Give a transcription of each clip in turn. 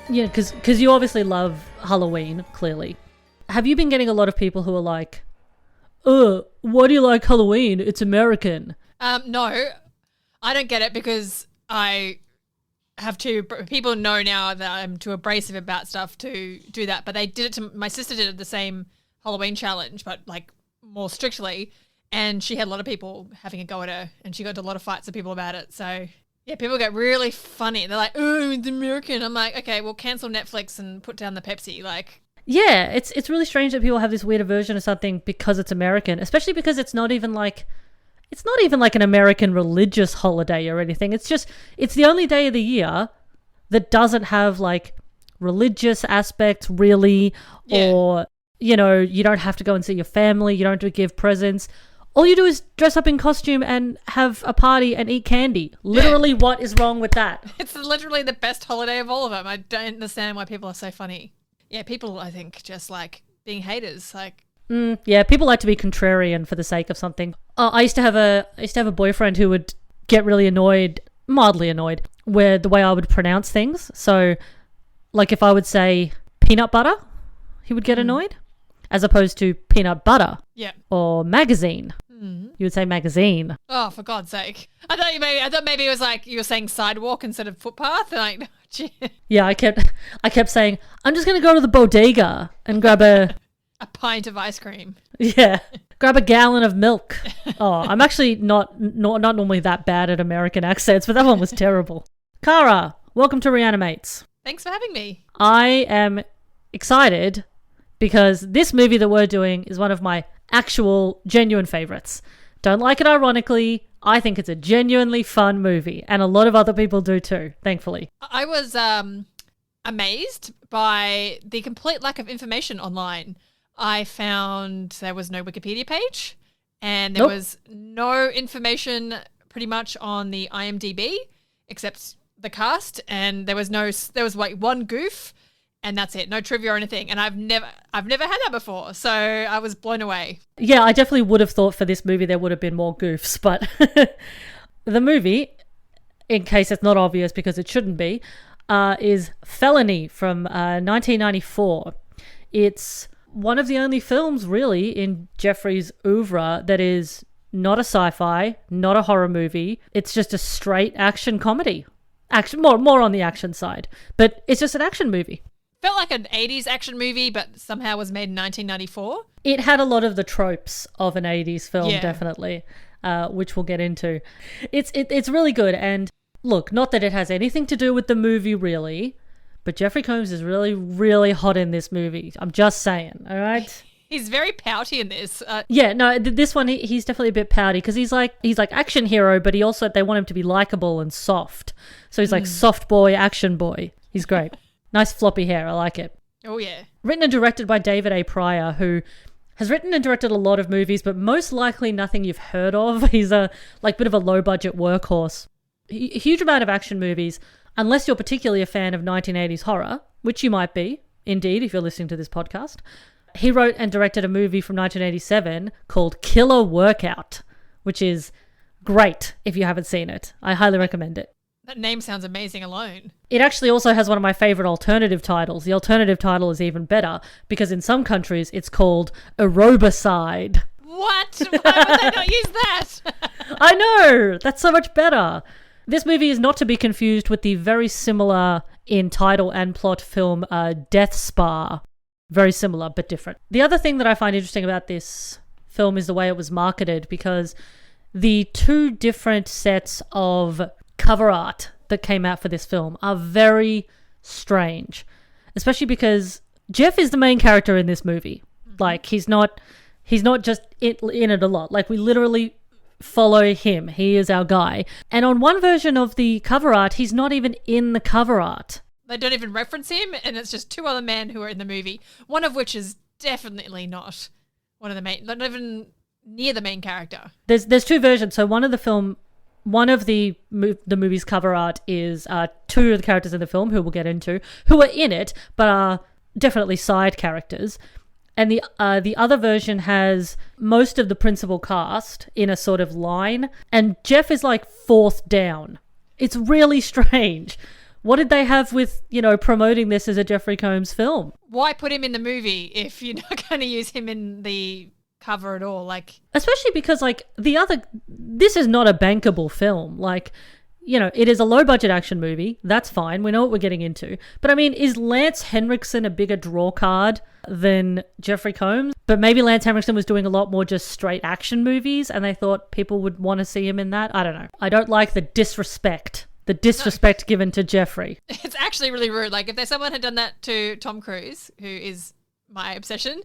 Yeah, because you obviously love Halloween, clearly. Have you been getting a lot of people who are like, why do you like Halloween? It's American. No, I don't get it because I have to. People know now that I'm too abrasive about stuff to do that. But they did it to my sister. Did it the same Halloween challenge, but like more strictly. And she had a lot of people having a go at her, and she got into a lot of fights with people about it. So yeah, people get really funny. They're like, "Oh, it's American." I'm like, okay, well, cancel Netflix and put down the Pepsi. Like, yeah, it's really strange that people have this weird aversion of something because it's American, especially because it's not even like an American religious holiday or anything. It's the only day of the year that doesn't have like religious aspects really, or you don't have to go and see your family. You don't have to give presents. All you do is dress up in costume and have a party and eat candy. Literally, what is wrong with that? It's literally the best holiday of all of them. I don't understand why people are so funny. Yeah, people, I think, just like being haters. Like, yeah, people like to be contrarian for the sake of something. I used to have a boyfriend who would get really annoyed, mildly annoyed, where the way I would pronounce things. So, like if I would say peanut butter, he would get annoyed, as opposed to peanut butter. Yeah. Or magazine. You would say magazine. Oh, for God's sake! I thought maybe it was like you were saying sidewalk instead of footpath. Like, yeah, I kept saying I'm just gonna go to the bodega and grab a pint of ice cream. Yeah, grab a gallon of milk. Oh, I'm actually not normally that bad at American accents, but that one was terrible. Cara, welcome to Reanimates. Thanks for having me. I am excited because this movie that we're doing is one of my actual genuine favorites. Don't like it ironically. I think it's a genuinely fun movie, and a lot of other people do too, thankfully. I was amazed by the complete lack of information online. I found there was no Wikipedia page, and there was no information pretty much on the IMDb except the cast, and there was like one goof, and that's it. No trivia or anything. And I've never had that before. So I was blown away. Yeah, I definitely would have thought for this movie there would have been more goofs, but the movie, in case it's not obvious because it shouldn't be, is Felony from 1994. It's one of the only films really in Jeffrey's oeuvre that is not a sci-fi, not a horror movie. It's just a straight action comedy. Action, more on the action side, but it's just an action movie. Felt like an 80s action movie, but somehow was made in 1994. It had a lot of the tropes of an 80s film, definitely, which we'll get into. It's really good, and look, not that it has anything to do with the movie, really, but Jeffrey Combs is really, really hot in this movie. I'm just saying, all right? He's very pouty in this. Yeah, no, this one, he's definitely a bit pouty, because he's like action hero, but they want him to be likable and soft. So he's like soft boy, action boy. He's great. Nice floppy hair. I like it. Oh, yeah. Written and directed by David A. Pryor, who has written and directed a lot of movies, but most likely nothing you've heard of. He's a bit of a low-budget workhorse. A huge amount of action movies, unless you're particularly a fan of 1980s horror, which you might be, indeed, if you're listening to this podcast. He wrote and directed a movie from 1987 called Killer Workout, which is great if you haven't seen it. I highly recommend it. That name sounds amazing alone. It actually also has one of my favorite alternative titles. The alternative title is even better because in some countries it's called Aerobicide. What? Why would they not use that? I know! That's so much better. This movie is not to be confused with the very similar in title and plot film Death Spa. Very similar, but different. The other thing that I find interesting about this film is the way it was marketed, because the two different sets of cover art that came out for this film are very strange, especially because Jeff is the main character in this movie. Like, he's not just in it a lot. Like, we literally follow him. He is our guy. And on one version of the cover art, he's not even in the cover art. They don't even reference him, and it's just two other men who are in the movie, one of which is definitely not one of the main, not even near the main character. There's two versions. So one of the movie's cover art is two of the characters in the film, who we'll get into, who are in it, but are definitely side characters. And the other version has most of the principal cast in a sort of line, and Jeff is like fourth down. It's really strange. What did they have with, promoting this as a Jeffrey Combs film? Why put him in the movie if you're not going to use him in the cover at all? Especially because, this is not a bankable film. It is a low-budget action movie. That's fine. We know what we're getting into. But, I mean, is Lance Henriksen a bigger draw card than Jeffrey Combs? But maybe Lance Henriksen was doing a lot more just straight action movies, and they thought people would want to see him in that. I don't know. I don't like the disrespect given to Jeffrey. It's actually really rude. If someone had done that to Tom Cruise, who is my obsession,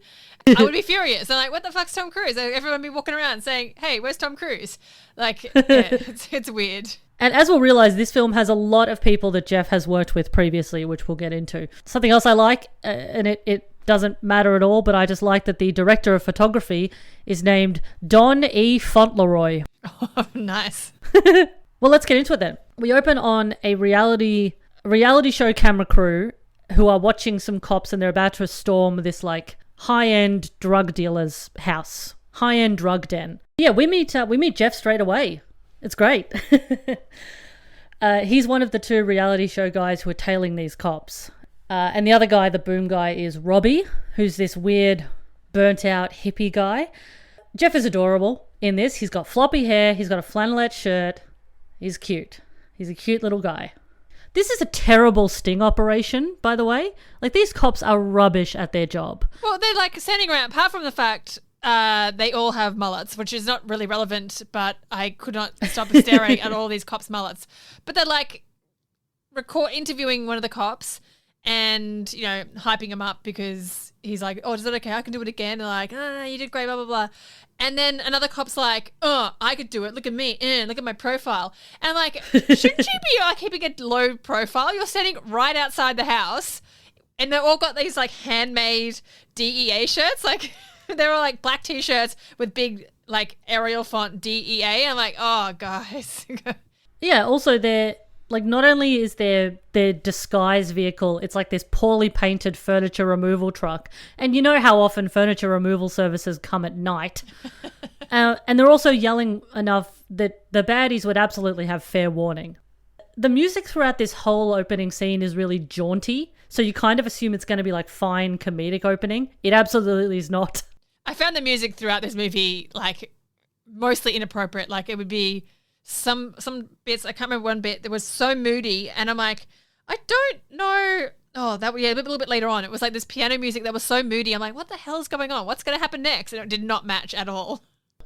I would be furious. I'm like, what the fuck's Tom Cruise? Everyone would be walking around saying, hey, where's Tom Cruise? It's weird. And as we'll realise, this film has a lot of people that Jeff has worked with previously, which we'll get into. Something else I like, and it doesn't matter at all, but I just like that the director of photography is named Don E. Fauntleroy. Oh, nice. Well, let's get into it then. We open on a reality show camera crew who are watching some cops, and they're about to storm this high-end drug dealer's house, high-end drug den. Yeah, we meet Jeff straight away. It's great. He's one of the two reality show guys who are tailing these cops. And the other guy, the boom guy, is Robbie, who's this weird, burnt-out hippie guy. Jeff is adorable in this. He's got floppy hair. He's got a flannelette shirt. He's cute. He's a cute little guy. This is a terrible sting operation, by the way. These cops are rubbish at their job. Well, they're standing around, apart from the fact they all have mullets, which is not really relevant, but I could not stop staring at all these cops' mullets. But they're interviewing one of the cops and, hyping him up because he's like, oh, is that okay? I can do it again. And no, you did great, blah, blah, blah. And then another cop's like, oh, I could do it. Look at me. Look at my profile. And shouldn't you be keeping a low profile? You're standing right outside the house and they've all got these handmade DEA shirts. They're all black t-shirts with big Arial font DEA. I'm like, oh, guys. Yeah, also they're not only is their disguise vehicle, it's this poorly painted furniture removal truck. And you know how often furniture removal services come at night. And they're also yelling enough that the baddies would absolutely have fair warning. The music throughout this whole opening scene is really jaunty. So you kind of assume it's going to be fine comedic opening. It absolutely is not. I found the music throughout this movie mostly inappropriate. It would be some bits, I can't remember one bit that was so moody, and I'm like, I don't know. Oh, that was a little bit later on. It was this piano music that was so moody. I'm like, what the hell is going on? What's going to happen next? And it did not match at all.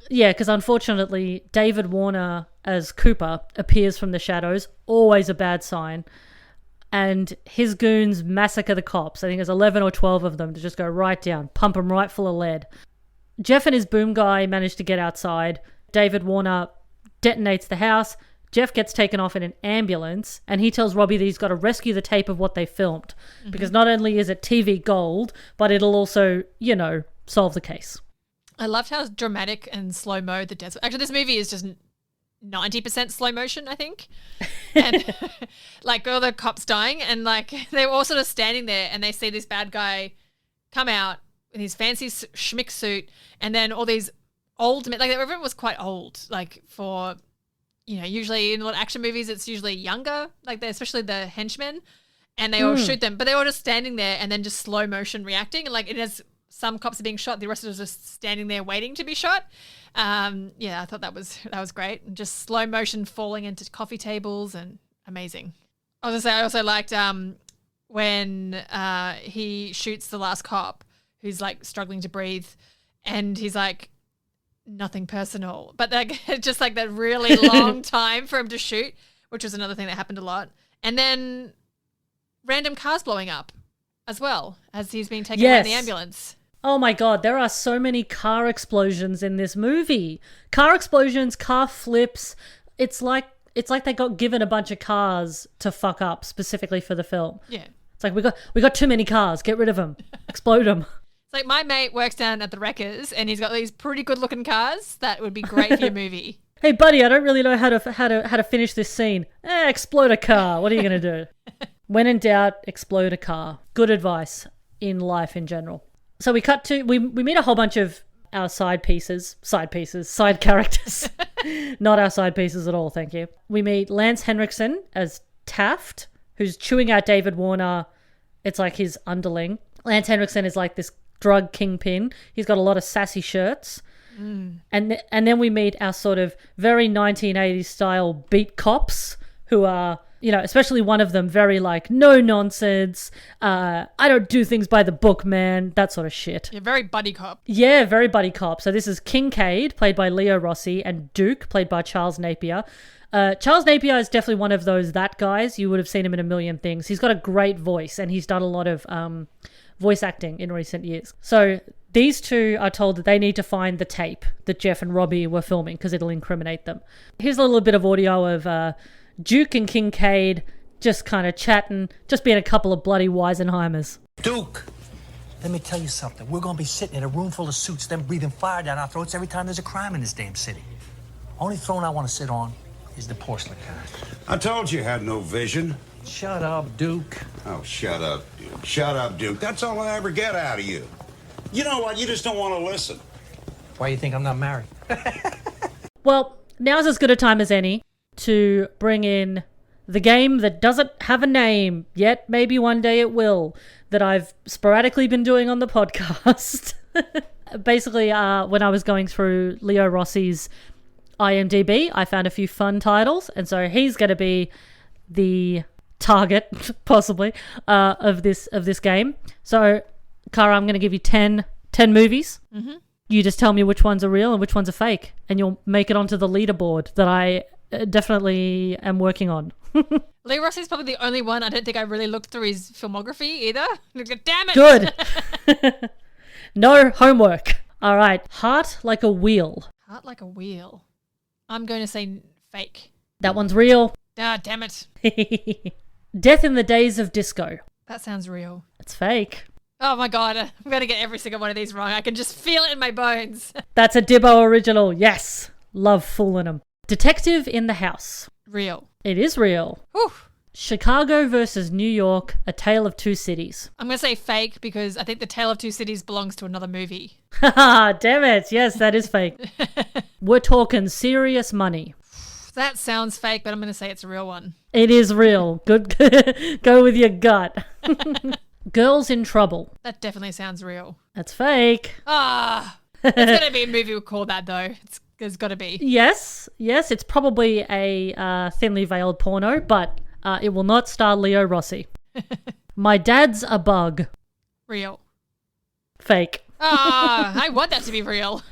Yeah, because unfortunately, David Warner as Cooper appears from the shadows, always a bad sign. And his goons massacre the cops. I think there's 11 or 12 of them to just go right down, pump them right full of lead. Jeff and his boom guy manage to get outside. David Warner detonates the house. Jeff gets taken off in an ambulance, and he tells Robbie that he's got to rescue the tape of what they filmed. Mm-hmm. Because not only is it TV gold, but it'll also, solve the case. I loved how dramatic and slow-mo the deaths. Actually, this movie is just 90% slow motion, I think. And all the cops dying, and they were all sort of standing there, and they see this bad guy come out in his fancy schmick suit, and then all these old men, everyone was quite old, for, usually in a lot of action movies, it's usually younger, especially the henchmen, and they all shoot them, but they're all just standing there and then just slow motion reacting, and it has some cops are being shot, the rest of us are just standing there waiting to be shot. Yeah, I thought that was great, and just slow motion falling into coffee tables, and amazing. I was gonna say, I also liked when he shoots the last cop who's struggling to breathe, and he's like, nothing personal, but just that really long time for him to shoot, which was another thing that happened a lot. And then random cars blowing up as well as he's being taken away in the ambulance. Oh my God, there are so many car explosions in this movie. Car explosions, car flips. It's like they got given a bunch of cars to fuck up specifically for the film. Yeah. It's we got too many cars. Get rid of them. Explode them. It's my mate works down at the Wreckers, and he's got these pretty good looking cars that would be great for your movie. Hey buddy, I don't really know how to finish this scene. Explode a car. What are you gonna do? When in doubt, explode a car. Good advice in life in general. So we cut to we meet a whole bunch of our side characters. Not our side pieces at all, thank you. We meet Lance Henriksen as Taft, who's chewing out David Warner. It's like his underling. Lance Henriksen is like this drug kingpin. He's got a lot of sassy shirts. And then we meet our sort of very 1980s style beat cops who are, you know, especially one of them very like, no nonsense. I don't do things by the book, man. That sort of shit. Yeah, very buddy cop. Yeah, very buddy cop. So this is Kincaid, played by Leo Rossi, and Duke, played by Charles Napier. Charles Napier is definitely one of those that guys. You would have seen him in a million things. He's got a great voice, and he's done a lot of voice acting in recent years. So these two are told that they need to find the tape that Jeff and Robbie were filming because it'll incriminate them. Here's a little bit of audio of Duke and Kincaid just kind of chatting, just being a couple of bloody Weisenheimers. Duke, let me tell you something. We're going to be sitting in a room full of suits, then breathing fire down our throats every time there's a crime in this damn city. Only throne I want to sit on is the porcelain kind. I told you had no vision. Shut up, Duke. Oh, shut up, Duke. Shut up, Duke. That's all I ever get out of you. You know what? You just don't want to listen. Why you think I'm not married? Well, now's as good a time as any to bring in the game that doesn't have a name yet. Maybe one day it will, that I've sporadically been doing on the podcast. Basically, when I was going through Leo Rossi's IMDb, I found a few fun titles, and so he's going to be the target, possibly, of this game. So, Cara, I'm going to give you 10 movies. Mm-hmm. You just tell me which ones are real and which ones are fake, and you'll make it onto the leaderboard that I definitely am working on. Leo Rossi's probably the only one I don't think I really looked through his filmography either. Damn it! Good. No homework. All right. Heart Like a Wheel. Heart Like a Wheel. I'm going to say fake. That one's real. Ah, damn it. Death in the Days of Disco. That sounds real. It's fake. Oh my god, I'm going to get every single one of these wrong. I can just feel it in my bones. That's a Dibbo original. Yes. Love fooling them. Detective in the House. Real. It is real. Whew. Chicago versus New York, A Tale of Two Cities. I'm going to say fake because I think The Tale of Two Cities belongs to another movie. Haha, damn it. Yes, that is fake. We're talking serious money. That sounds fake, but I'm going to say it's a real one. It is real. Good. Go with your gut. Girls in Trouble. That definitely sounds real. That's fake. Ah, there's going to be a movie we'll call that though. There's got to be. Yes, it's probably a thinly veiled porno, but it will not star Leo Rossi. My Dad's a Bug. Real. Fake. Ah, I want that to be real.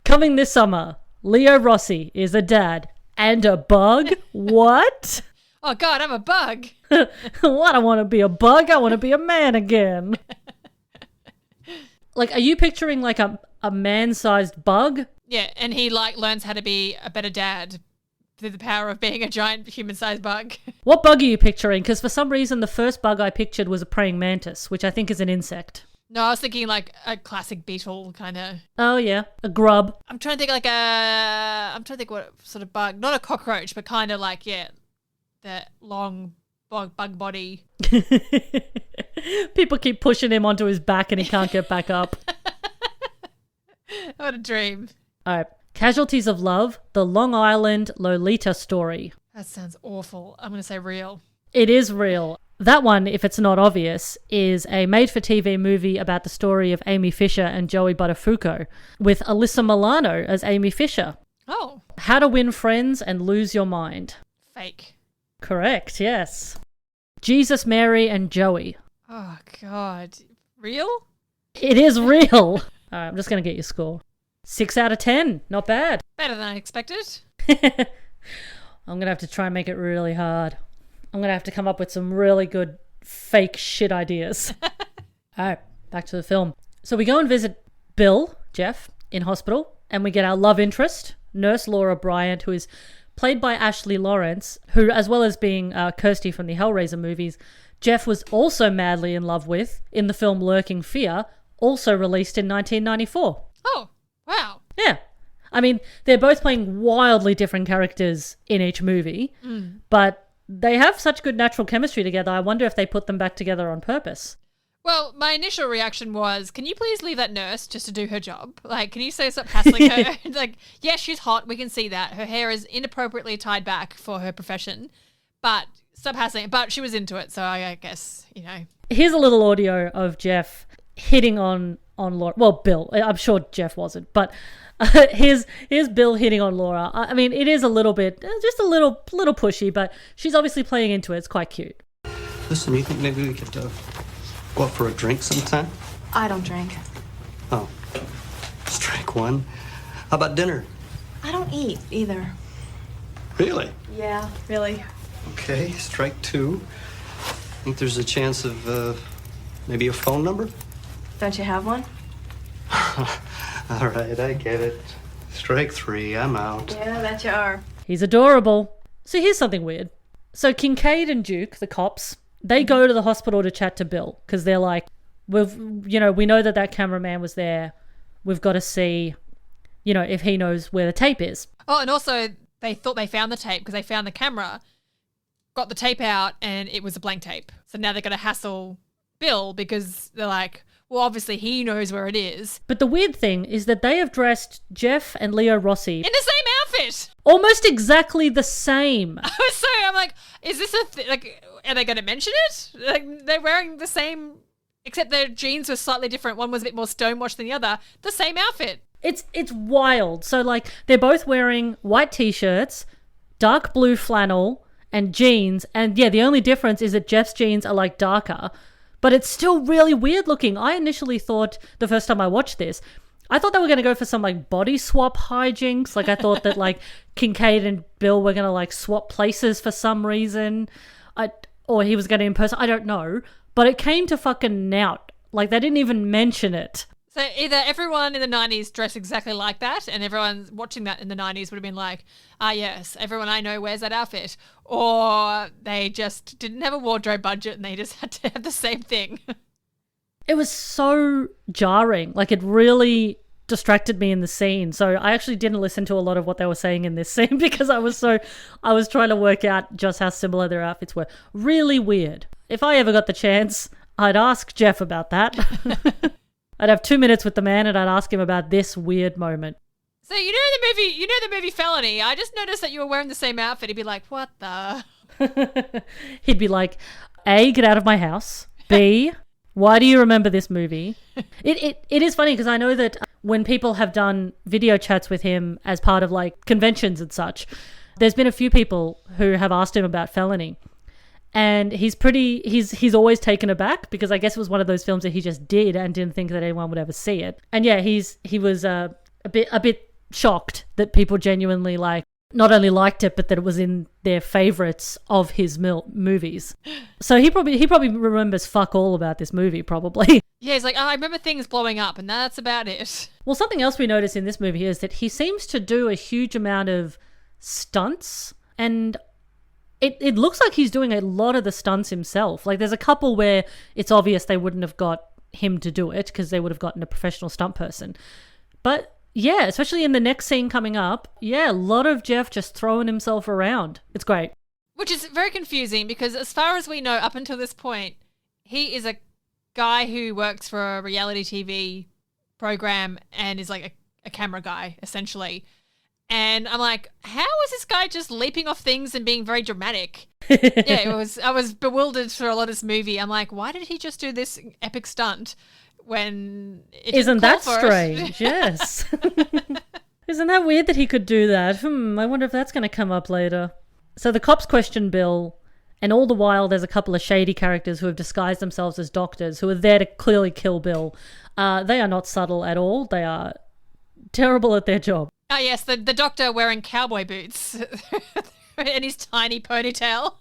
Coming this summer, Leo Rossi is a dad and a bug. What? Oh God, I'm a bug. What? I want to be a bug. I want to be a man again. Like, are you picturing like a man-sized bug? Yeah, and he like learns how to be a better dad through the power of being a giant human-sized bug. What bug are you picturing? Because for some reason the first bug I pictured was a praying mantis, which I think is an insect. No, I was thinking like a classic beetle kind of. Oh yeah, a grub. I'm trying to think what sort of bug. Not a cockroach, but kind of like, yeah, that long bug body. People keep pushing him onto his back and he can't get back up. What a dream. All right. Casualties of Love, the Long Island Lolita story. That sounds awful. I'm going to say real. It is real. That one, if it's not obvious, is a made-for-TV movie about the story of Amy Fisher and Joey Buttafuoco, with Alyssa Milano as Amy Fisher. Oh. How to Win Friends and Lose Your Mind. Fake. Correct, yes. Jesus, Mary and Joey. Oh, God. Real? It is real. All right, I'm just going to get your score. 6 out of 10. Not bad. Better than I expected. I'm going to have to try and make it really hard. I'm going to have to come up with some really good fake shit ideas. All right, back to the film. So we go and visit Bill, Jeff, in hospital, and we get our love interest, Nurse Laura Bryant, who is played by Ashley Lawrence, who, as well as being Kirsty from the Hellraiser movies, Jeff was also madly in love with in the film Lurking Fear, also released in 1994. Oh, wow. Yeah. I mean, they're both playing wildly different characters in each movie, but they have such good natural chemistry together. I wonder if they put them back together on purpose. Well, my initial reaction was, can you please leave that nurse just to do her job? Like, can you say stop hassling her? Like, yeah, she's hot. We can see that. Her hair is inappropriately tied back for her profession. But stop hassling. But she was into it, so I guess, Here's a little audio of Jeff hitting on Laura. Well, Bill. I'm sure Jeff wasn't, but here's Bill hitting on Laura. I mean, it is a little bit, just a little pushy, but she's obviously playing into it. It's quite cute. Listen, you think maybe we could go out for a drink sometime? I don't drink. Oh, strike one. How about dinner? I don't eat either. Really? Yeah, really. Okay, strike two. Think there's a chance of maybe a phone number? Don't you have one? All right, I get it. Strike three, I'm out. Yeah, that you are. He's adorable. So here's something weird. So Kincaid and Duke, the cops, they go to the hospital to chat to Bill because they're like, we know that cameraman was there. We've got to see, if he knows where the tape is. Oh, and also they thought they found the tape because they found the camera, got the tape out, and it was a blank tape. So now they're going to hassle Bill because they're like, well, obviously he knows where it is. But the weird thing is that they have dressed Jeff and Leo Rossi in the same outfit. Almost exactly the same. So I'm like, is this are they going to mention it? Like, they're wearing the same, except their jeans were slightly different. One was a bit more stonewashed than the other. The same outfit. It's wild. So like they're both wearing white t-shirts, dark blue flannel, and jeans. And yeah, the only difference is that Jeff's jeans are like darker, but it's still really weird looking. I initially thought the first time I watched this, I thought they were going to go for some like body swap hijinks. Like I thought that like Kincaid and Bill were going to like swap places for some reason. Or he was going to impersonate. I don't know. But it came to fucking nout. Like they didn't even mention it. So either everyone in the 90s dressed exactly like that and everyone watching that in the 90s would have been like, yes, everyone I know wears that outfit. Or they just didn't have a wardrobe budget and they just had to have the same thing. It was so jarring. Like it really distracted me in the scene. So I actually didn't listen to a lot of what they were saying in this scene because I was trying to work out just how similar their outfits were. Really weird. If I ever got the chance, I'd ask Jeff about that. I'd have 2 minutes with the man and I'd ask him about this weird moment. So you know the movie Felony. I just noticed that you were wearing the same outfit. He'd be like, what the? He'd be like, A, get out of my house. B, why do you remember this movie? It is funny because I know that when people have done video chats with him as part of like conventions and such, there's been a few people who have asked him about Felony. And he's always taken aback because I guess it was one of those films that he just did and didn't think that anyone would ever see it. And yeah, he was a bit shocked that people genuinely like not only liked it but that it was in their favorites of his movies. So he probably remembers fuck all about this movie probably. Yeah, he's like, I remember things blowing up and that's about it. Well, something else we notice in this movie is that he seems to do a huge amount of stunts, and it looks like he's doing a lot of the stunts himself. Like there's a couple where it's obvious they wouldn't have got him to do it because they would have gotten a professional stunt person. But yeah, especially in the next scene coming up, yeah, a lot of Jeff just throwing himself around. It's great. Which is very confusing because as far as we know up until this point, he is a guy who works for a reality TV program and is like a camera guy, essentially. And I'm like, how is this guy just leaping off things and being very dramatic? Yeah, I was bewildered for a lot of this movie. I'm like, why did he just do this epic stunt when it Isn't didn't call that for strange? it? Yes. Isn't that weird that he could do that? I wonder if that's going to come up later. So the cops question Bill, and all the while there's a couple of shady characters who have disguised themselves as doctors who are there to clearly kill Bill. They are not subtle at all. They are terrible at their job. Oh, yes, the doctor wearing cowboy boots and his tiny ponytail.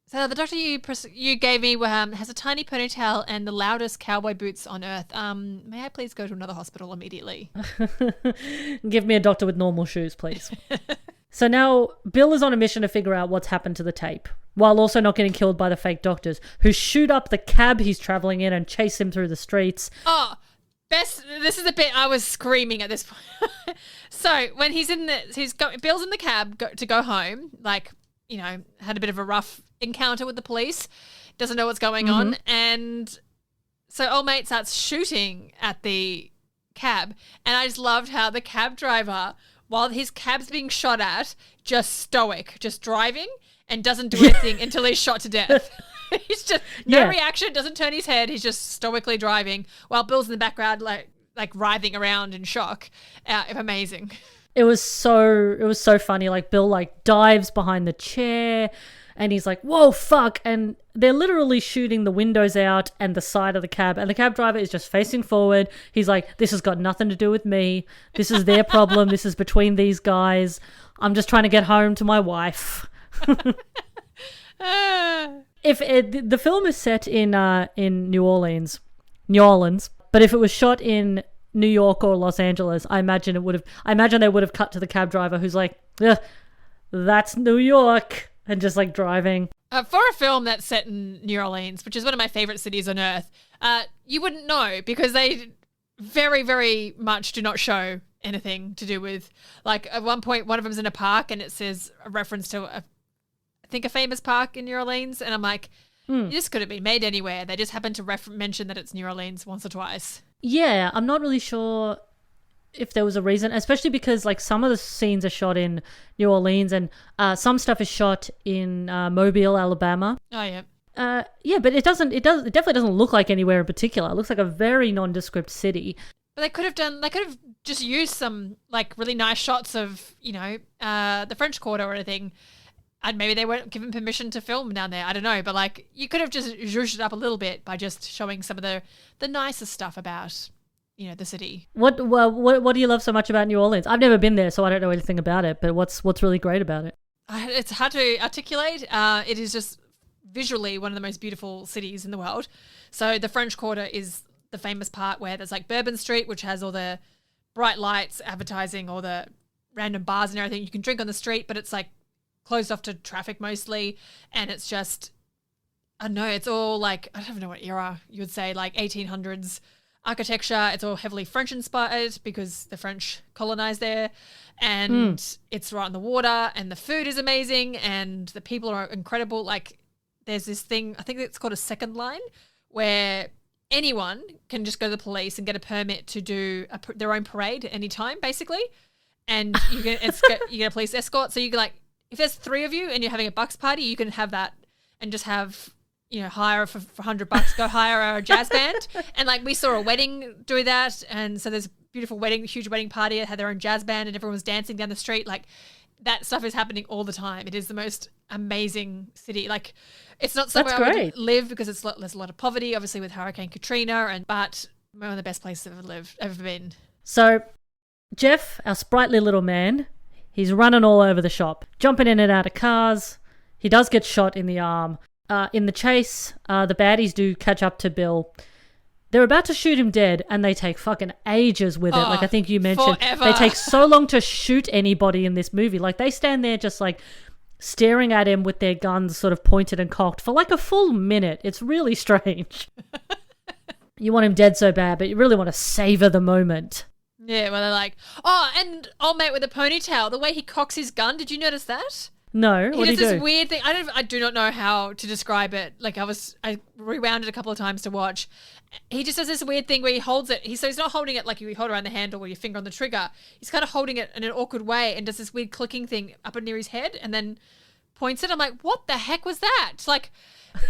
So the doctor you gave me has a tiny ponytail and the loudest cowboy boots on earth. May I please go to another hospital immediately? Give me a doctor with normal shoes, please. So now Bill is on a mission to figure out what's happened to the tape, while also not getting killed by the fake doctors who shoot up the cab he's traveling in and chase him through the streets. Oh, this is the bit I was screaming at this point. So when Bill's in the cab to go home, like, had a bit of a rough encounter with the police, doesn't know what's going on, and so old mate starts shooting at the cab, and I just loved how the cab driver, while his cab's being shot at, just stoic, just driving, and doesn't do anything until he's shot to death. He's just no Yeah. reaction, doesn't turn his head. He's just stoically driving while Bill's in the background, like writhing around in shock. Amazing. It was so funny. Like Bill like dives behind the chair and he's like, whoa, fuck. And they're literally shooting the windows out and the side of the cab. And the cab driver is just facing forward. He's like, this has got nothing to do with me. This is their problem. This is between these guys. I'm just trying to get home to my wife. If the film is set in New Orleans, but if it was shot in New York or Los Angeles, I imagine they would have cut to the cab driver who's like, that's New York, and just like driving. For a film that's set in New Orleans, which is one of my favorite cities on earth, you wouldn't know because they very, very much do not show anything to do with, like at one point, one of them's in a park and it says a reference to I think a famous park in New Orleans, and I'm like, this could have been made anywhere. They just happened to mention that it's New Orleans once or twice. Yeah, I'm not really sure if there was a reason, especially because like some of the scenes are shot in New Orleans and some stuff is shot in Mobile, Alabama. Oh yeah. Yeah, but it definitely doesn't look like anywhere in particular. It looks like a very nondescript city. But they could have just used some like really nice shots of, the French Quarter or anything. And maybe they weren't given permission to film down there. I don't know. But like you could have just zhuzhed it up a little bit by just showing some of the nicest stuff about, the city. What do you love so much about New Orleans? I've never been there, so I don't know anything about it. But what's really great about it? It's hard to articulate. It is just visually one of the most beautiful cities in the world. So the French Quarter is the famous part where there's like Bourbon Street, which has all the bright lights, advertising, all the random bars and everything. You can drink on the street, but it's like closed off to traffic mostly. And it's just, I don't know, it's all like, I don't even know what era you would say, like 1800s architecture. It's all heavily French inspired because the French colonized there. And it's right on the water and the food is amazing and the people are incredible. Like there's this thing, I think it's called a second line, where anyone can just go to the police and get a permit to do their own parade at any time, basically. And you get a police escort. So you can like, if there's 3 of you and you're having a bucks party, you can have that and just have, hire for $100, go hire a jazz band. And like we saw a wedding do that. And so there's a beautiful huge wedding party. It had their own jazz band and everyone was dancing down the street. Like that stuff is happening all the time. It is the most amazing city. Like it's not somewhere I would live because there's a lot of poverty, obviously with Hurricane Katrina, but one of the best places I've ever been. So Jeff, our sprightly little man, he's running all over the shop, jumping in and out of cars. He does get shot in the arm. In the chase, the baddies do catch up to Bill. They're about to shoot him dead, and they take fucking ages with it. Like I think you mentioned, forever. They take so long to shoot anybody in this movie. Like they stand there just like staring at him with their guns sort of pointed and cocked for like a full minute. It's really strange. You want him dead so bad, but you really want to savor the moment. Yeah, well, they're like, and old mate with a ponytail, the way he cocks his gun, did you notice that? No, what do He you does do? this weird thing. I do not know how to describe it. Like I rewound it a couple of times to watch. He just does this weird thing where he holds it. He's not holding it like you hold around the handle or your finger on the trigger. He's kind of holding it in an awkward way and does this weird clicking thing up near his head and then points it. I'm like, what the heck was that? Like,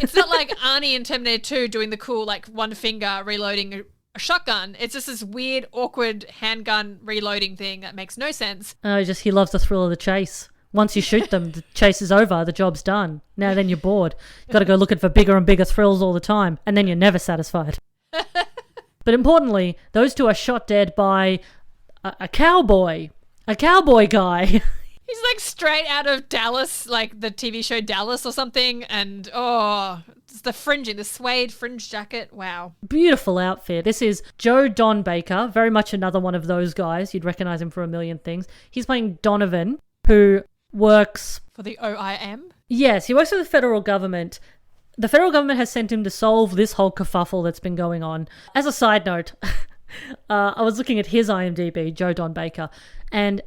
it's not like Arnie in Terminator 2 doing the cool like one finger reloading a shotgun. It's just this weird, awkward handgun reloading thing that makes no sense. He loves the thrill of the chase. Once you shoot them, the chase is over, the job's done. Now then you're bored. You've got to go looking for bigger and bigger thrills all the time, and then you're never satisfied. But importantly, those two are shot dead by a cowboy guy. He's like straight out of Dallas, like the TV show Dallas or something, and it's the fringing, the suede fringe jacket. Wow. Beautiful outfit. This is Joe Don Baker, very much another one of those guys. You'd recognize him for a million things. He's playing Donovan, who works for the OIM. Yes, he works for the federal government. The federal government has sent him to solve this whole kerfuffle that's been going on. As a side note, I was looking at his IMDb, Joe Don Baker, and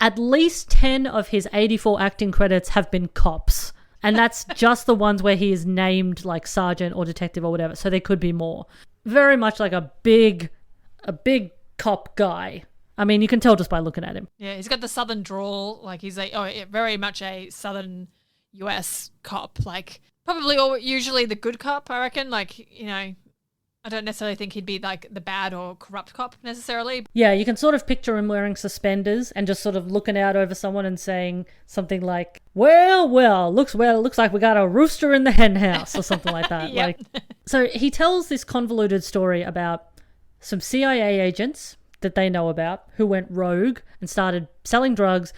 at least 10 of his 84 acting credits have been cops. And that's just the ones where he is named like sergeant or detective or whatever. So there could be more. Very much like a big cop guy. I mean, you can tell just by looking at him. Yeah, he's got the southern drawl. Like he's very much a southern US cop. Like, probably usually the good cop, I reckon. Like, you know, I don't necessarily think he'd be like the bad or corrupt cop necessarily. Yeah, you can sort of picture him wearing suspenders and just sort of looking out over someone and saying something like, well, looks like we got a rooster in the hen house or something like that. Yep. So he tells this convoluted story about some CIA agents that they know about who went rogue and started selling drugs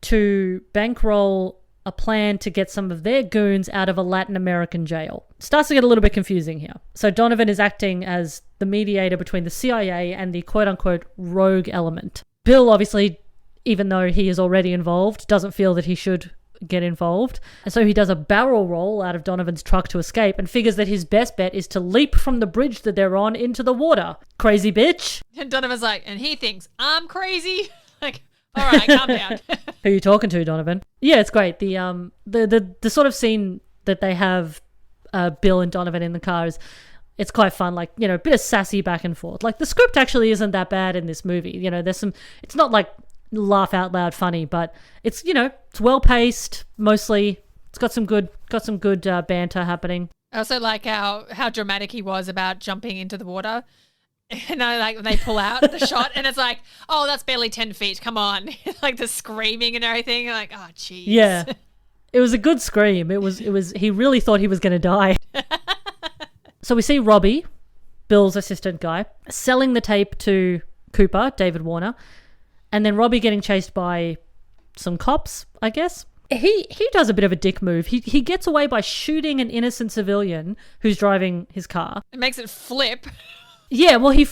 to bankroll a plan to get some of their goons out of a Latin American jail. Starts to get a little bit confusing here. So Donovan is acting as the mediator between the CIA and the quote-unquote rogue element. Bill, obviously, even though he is already involved, doesn't feel that he should get involved. And so he does a barrel roll out of Donovan's truck to escape and figures that his best bet is to leap from the bridge that they're on into the water. Crazy bitch. And Donovan's like, and he thinks, I'm crazy. Like, all right, calm down. Who are you talking to, Donovan? Yeah, it's great. The sort of scene that they have Bill and Donovan in the car is, it's quite fun. Like, you know, a bit of sassy back and forth. Like, the script actually isn't that bad in this movie. You know, there's some, it's not like laugh out loud funny, but it's, you know, it's well paced mostly. It's got some good banter happening. I also like how dramatic he was about jumping into the water. And I like when they pull out the shot and it's like, oh, that's barely 10 feet. Come on. Like the screaming and everything. Like, oh, jeez. Yeah. It was a good scream. It was, he really thought he was going to die. So we see Robbie, Bill's assistant guy, selling the tape to Cooper, David Warner, and then Robbie getting chased by some cops, I guess. He does a bit of a dick move. He gets away by shooting an innocent civilian who's driving his car. It makes it flip. Yeah, well, he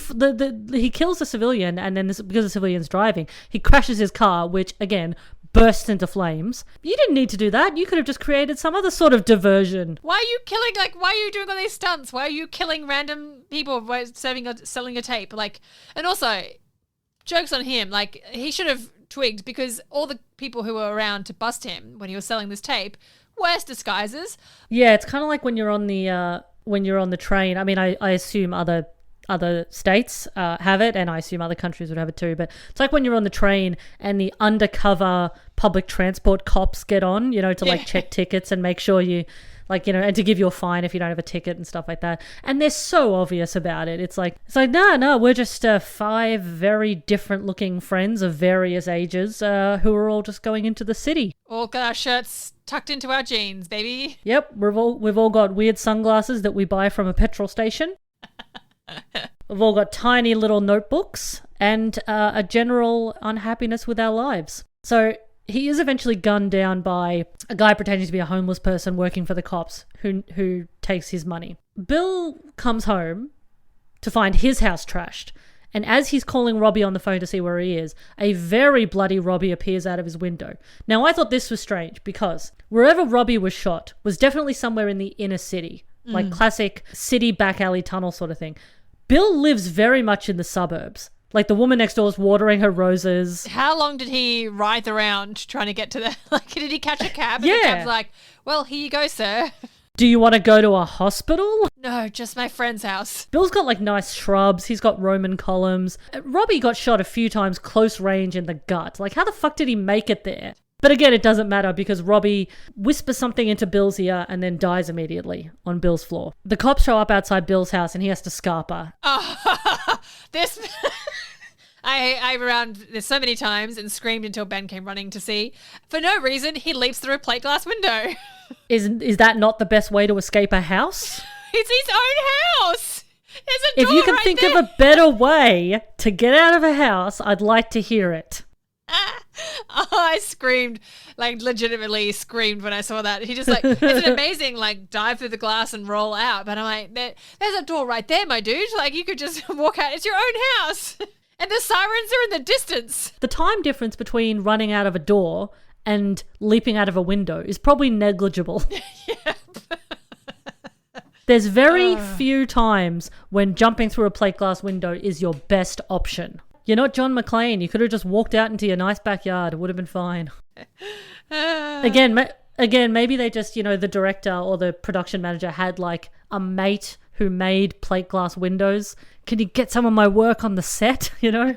kills the civilian, and then because the civilian's driving, he crashes his car, which, again, bursts into flames. You didn't need to do that. You could have just created some other sort of diversion. Why are you killing, like, why are you doing all these stunts? Why are you killing random people by selling a tape? Like, and also, joke's on him. Like, he should have twigged because all the people who were around to bust him when he was selling this tape, worst disguises. Yeah, it's kind of like when you're on the train. I mean, I assume other states have it, and I assume other countries would have it too, but it's like when you're on the train and the undercover public transport cops get on, you know, to like check tickets and make sure you, like, you know, and to give you a fine if you don't have a ticket and stuff like that. And they're so obvious about it. It's like no, we're just 5 very different looking friends of various ages who are all just going into the city. All got our shirts tucked into our jeans, baby. Yep, we've all got weird sunglasses that we buy from a petrol station. We've all got tiny little notebooks and a general unhappiness with our lives. So he is eventually gunned down by a guy pretending to be a homeless person working for the cops who takes his money. Bill comes home to find his house trashed, and as he's calling Robbie on the phone to see where he is, a very bloody Robbie appears out of his window. Now, I thought this was strange because wherever Robbie was shot was definitely somewhere in the inner city, like classic city back alley tunnel sort of thing. Bill lives very much in the suburbs. Like, the woman next door is watering her roses. How long did he writhe around trying to get to the... Like, did he catch a cab? And Yeah. the cab's like, well, here you go, sir. Do you want to go to a hospital? No, just my friend's house. Bill's got, like, nice shrubs. He's got Roman columns. Robbie got shot a few times close range in the gut. Like, how the fuck did he make it there? But again, it doesn't matter because Robbie whispers something into Bill's ear and then dies immediately on Bill's floor. The cops show up outside Bill's house and he has to scarper. This... I around this so many times and screamed until Ben came running to see. For no reason, he leaps through a plate glass window. Is that not the best way to escape a house? It's his own house. There's a door If you can right think there. of a better way to get out of a house, I'd like to hear it. Oh, I screamed, like legitimately screamed when I saw that. He just like, it's an amazing like dive through the glass and roll out. But I'm like, there's a door right there, my dude. Like you could just walk out. It's your own house. And the sirens are in the distance. The time difference between running out of a door and leaping out of a window is probably negligible. There's very few times when jumping through a plate glass window is your best option. You're not John McClane. You could have just walked out into your nice backyard. It would have been fine. Again, maybe they just, you know, the director or the production manager had like a mate who made plate glass windows. Can you get some of my work on the set, you know?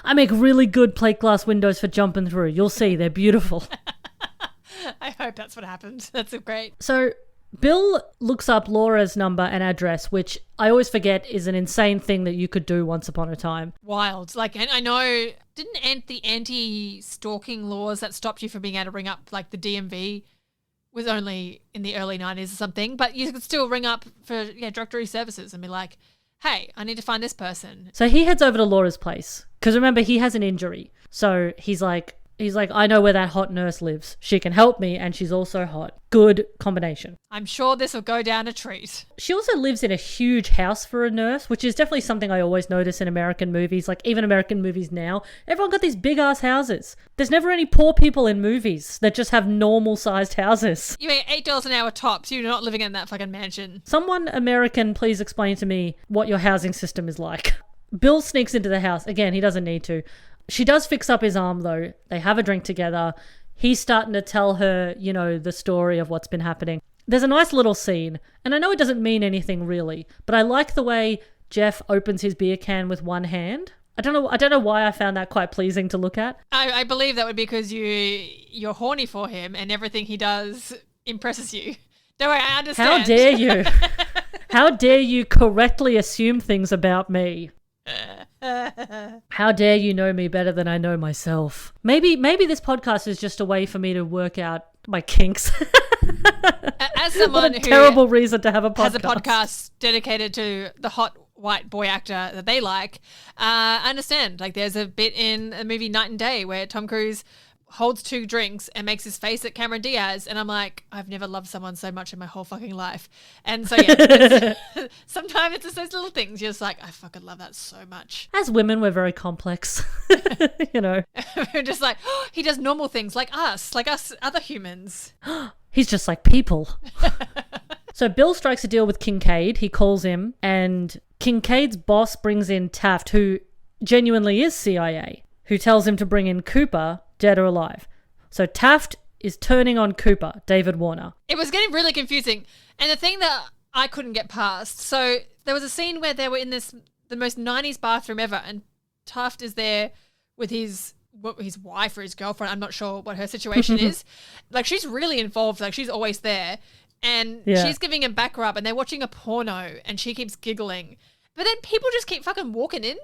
I make really good plate glass windows for jumping through. You'll see, they're beautiful. I hope that's what happened. That's great. So Bill looks up Laura's number and address, which I always forget is an insane thing that you could do once upon a time. Wild. Like, and I know, didn't the anti-stalking laws that stopped you from being able to ring up, like, the DMV was only in the early 90s or something, but you could still ring up for directory services and be like, hey, I need to find this person. So he heads over to Laura's place because remember, he has an injury. So he's like, I know where that hot nurse lives. She can help me and she's also hot. Good combination. I'm sure this will go down a treat. She also lives in a huge house for a nurse, which is definitely something I always notice in American movies. Like even American movies now, everyone got these big ass houses. There's never any poor people in movies that just have normal sized houses. You make $8 an hour tops. You're not living in that fucking mansion. Someone American, please explain to me what your housing system is like. Bill sneaks into the house. Again, he doesn't need to. She does fix up his arm though. They have a drink together. He's starting to tell her, you know, the story of what's been happening. There's a nice little scene, and I know it doesn't mean anything really, but I like the way Jeff opens his beer can with one hand. I don't know why I found that quite pleasing to look at. I believe that would be because you're horny for him and everything he does impresses you. No, I understand. How dare you? How dare you correctly assume things about me? How dare you know me better than I know myself? Maybe this podcast is just a way for me to work out my kinks. As someone what a terrible reason to have a podcast. Has a podcast dedicated to the hot white boy actor that they like, I understand. Like there's a bit in a movie Night and Day where Tom Cruise holds 2 drinks and makes his face at Cameron Diaz, and I'm like, I've never loved someone so much in my whole fucking life. And so yeah, sometimes it's just those little things. You're just like, I fucking love that so much. As women, we're very complex, you know. We're just like, oh, he does normal things like us other humans. He's just like people. So Bill strikes a deal with Kincaid. He calls him, and Kincaid's boss brings in Taft, who genuinely is CIA, who tells him to bring in Cooper, dead or alive. So Taft is turning on Cooper, David Warner. It was getting really confusing. And the thing that I couldn't get past, so there was a scene where they were in the most 90s bathroom ever, and Taft is there with his wife or his girlfriend. I'm not sure what her situation is. Like, she's really involved. Like, she's always there. And she's giving him back rub, and they're watching a porno, and she keeps giggling. But then people just keep fucking walking in.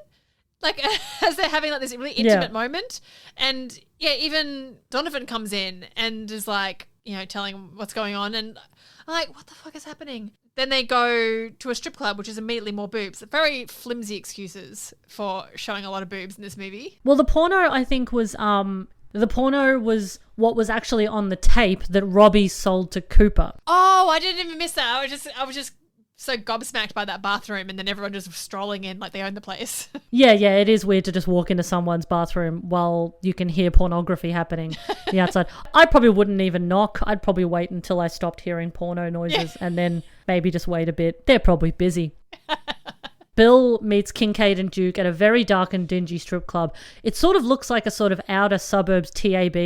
Like, as they're having, like, this really intimate moment. And, yeah, even Donovan comes in and is, like, you know, telling him what's going on. And I'm like, what the fuck is happening? Then they go to a strip club, which is immediately more boobs. Very flimsy excuses for showing a lot of boobs in this movie. Well, the porno, I think, was what was actually on the tape that Robbie sold to Cooper. Oh, I didn't even miss that. I was just so gobsmacked by that bathroom, and then everyone just strolling in like they own the place. Yeah, it is weird to just walk into someone's bathroom while you can hear pornography happening the outside. I probably wouldn't even knock. I'd probably wait until I stopped hearing porno noises and then maybe just wait a bit. They're probably busy. Bill meets Kincaid and Duke at a very dark and dingy strip club. It sort of looks like a sort of outer suburbs TAB,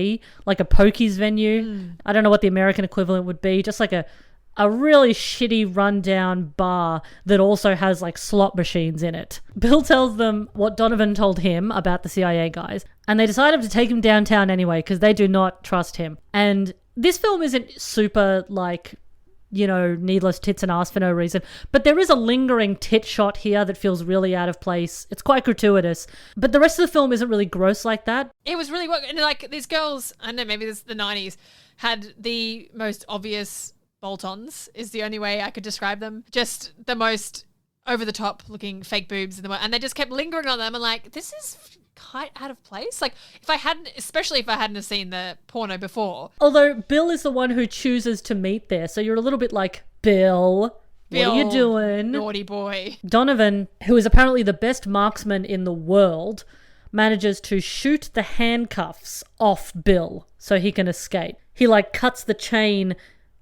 like a pokies venue. I don't know what the American equivalent would be, just like a really shitty rundown bar that also has like slot machines in it. Bill tells them what Donovan told him about the CIA guys, and they decided to take him downtown anyway because they do not trust him. And this film isn't super like, you know, needless tits and ass for no reason, but there is a lingering tit shot here that feels really out of place. It's quite gratuitous, but the rest of the film isn't really gross like that. It was really, and like these girls, I don't know, maybe this is the 90s, had the most obvious bolt-ons is the only way I could describe them. Just the most over-the-top looking fake boobs and they just kept lingering on them and like, this is quite out of place. Like, especially if I hadn't seen the porno before. Although Bill is the one who chooses to meet there, so you're a little bit like, Bill, what are you doing? Naughty boy. Donovan, who is apparently the best marksman in the world, manages to shoot the handcuffs off Bill so he can escape. He like cuts the chain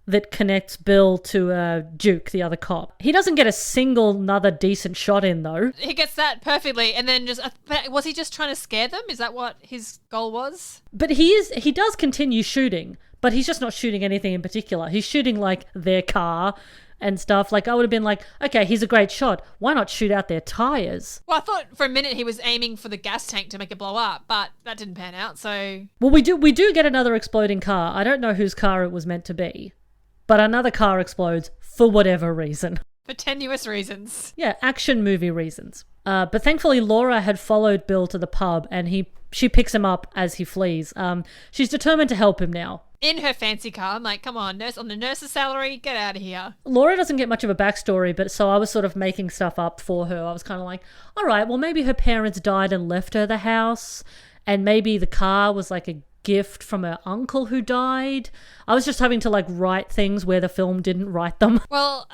that connects Bill to Duke, the other cop. He doesn't get a single another decent shot in, though. He gets that perfectly, and then but was he just trying to scare them? Is that what his goal was? But he does continue shooting, but he's just not shooting anything in particular. He's shooting, like, their car and stuff. Like, I would have been like, okay, he's a great shot. Why not shoot out their tires? Well, I thought for a minute he was aiming for the gas tank to make it blow up, but that didn't pan out, so... Well, we do get another exploding car. I don't know whose car it was meant to be, but another car explodes for whatever reason. For tenuous reasons. Yeah, action movie reasons. But thankfully, Laura had followed Bill to the pub, and she picks him up as he flees. She's determined to help him now. In her fancy car. I'm like, come on, nurse, on the nurse's salary, get out of here. Laura doesn't get much of a backstory, but so I was sort of making stuff up for her. I was kind of like, all right, well, maybe her parents died and left her the house, and maybe the car was like a gift from her uncle who died. I was just having to like write things where the film didn't write them. Well,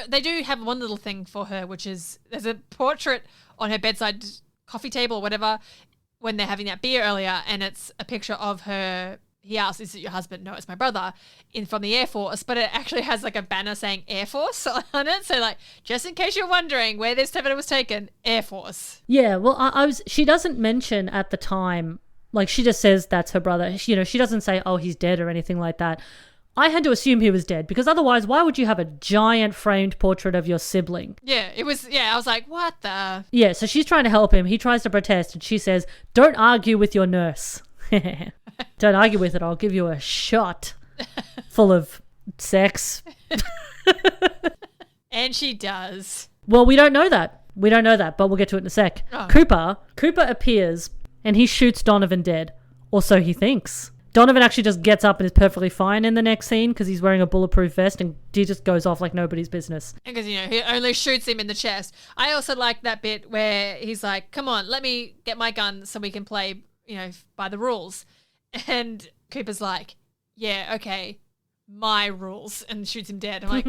they do have one little thing for her, which is there's a portrait on her bedside coffee table or whatever when they're having that beer earlier, and it's a picture of her. He asks, is it your husband? No, it's my brother, from the Air Force, but it actually has like a banner saying Air Force on it. So like, just in case you're wondering where this photo was taken, Air Force. Yeah, well, she doesn't mention at the time, like she just says that's her brother. She doesn't say, oh, he's dead or anything like that. I had to assume he was dead because otherwise, why would you have a giant framed portrait of your sibling? Yeah, I was like, what the? Yeah, so she's trying to help him. He tries to protest and she says, don't argue with your nurse. Don't argue with it. I'll give you a shot full of sex. And she does. Well, we don't know that. But we'll get to it in a sec. Oh. Cooper appears and he shoots Donovan dead. Or so he thinks. Donovan actually just gets up and is perfectly fine in the next scene because he's wearing a bulletproof vest and he just goes off like nobody's business. Because, he only shoots him in the chest. I also like that bit where he's like, come on, let me get my gun so we can play, by the rules. And Cooper's like, yeah, okay, my rules, and shoots him dead. I'm like,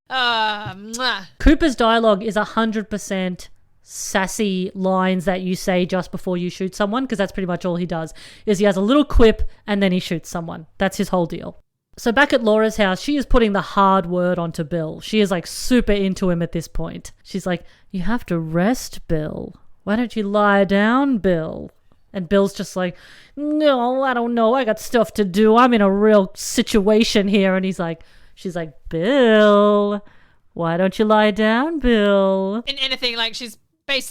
mwah. Cooper's dialogue is 100% sassy lines that you say just before you shoot someone, because that's pretty much all he does, is he has a little quip and then he shoots someone. That's his whole deal. So back at Laura's house, she is putting the hard word onto Bill. She is like super into him at this point. She's like, you have to rest, Bill. Why don't you lie down, Bill? And Bill's just like, no, I don't know. I got stuff to do. I'm in a real situation here. And she's like, Bill, why don't you lie down, Bill? In anything, like she's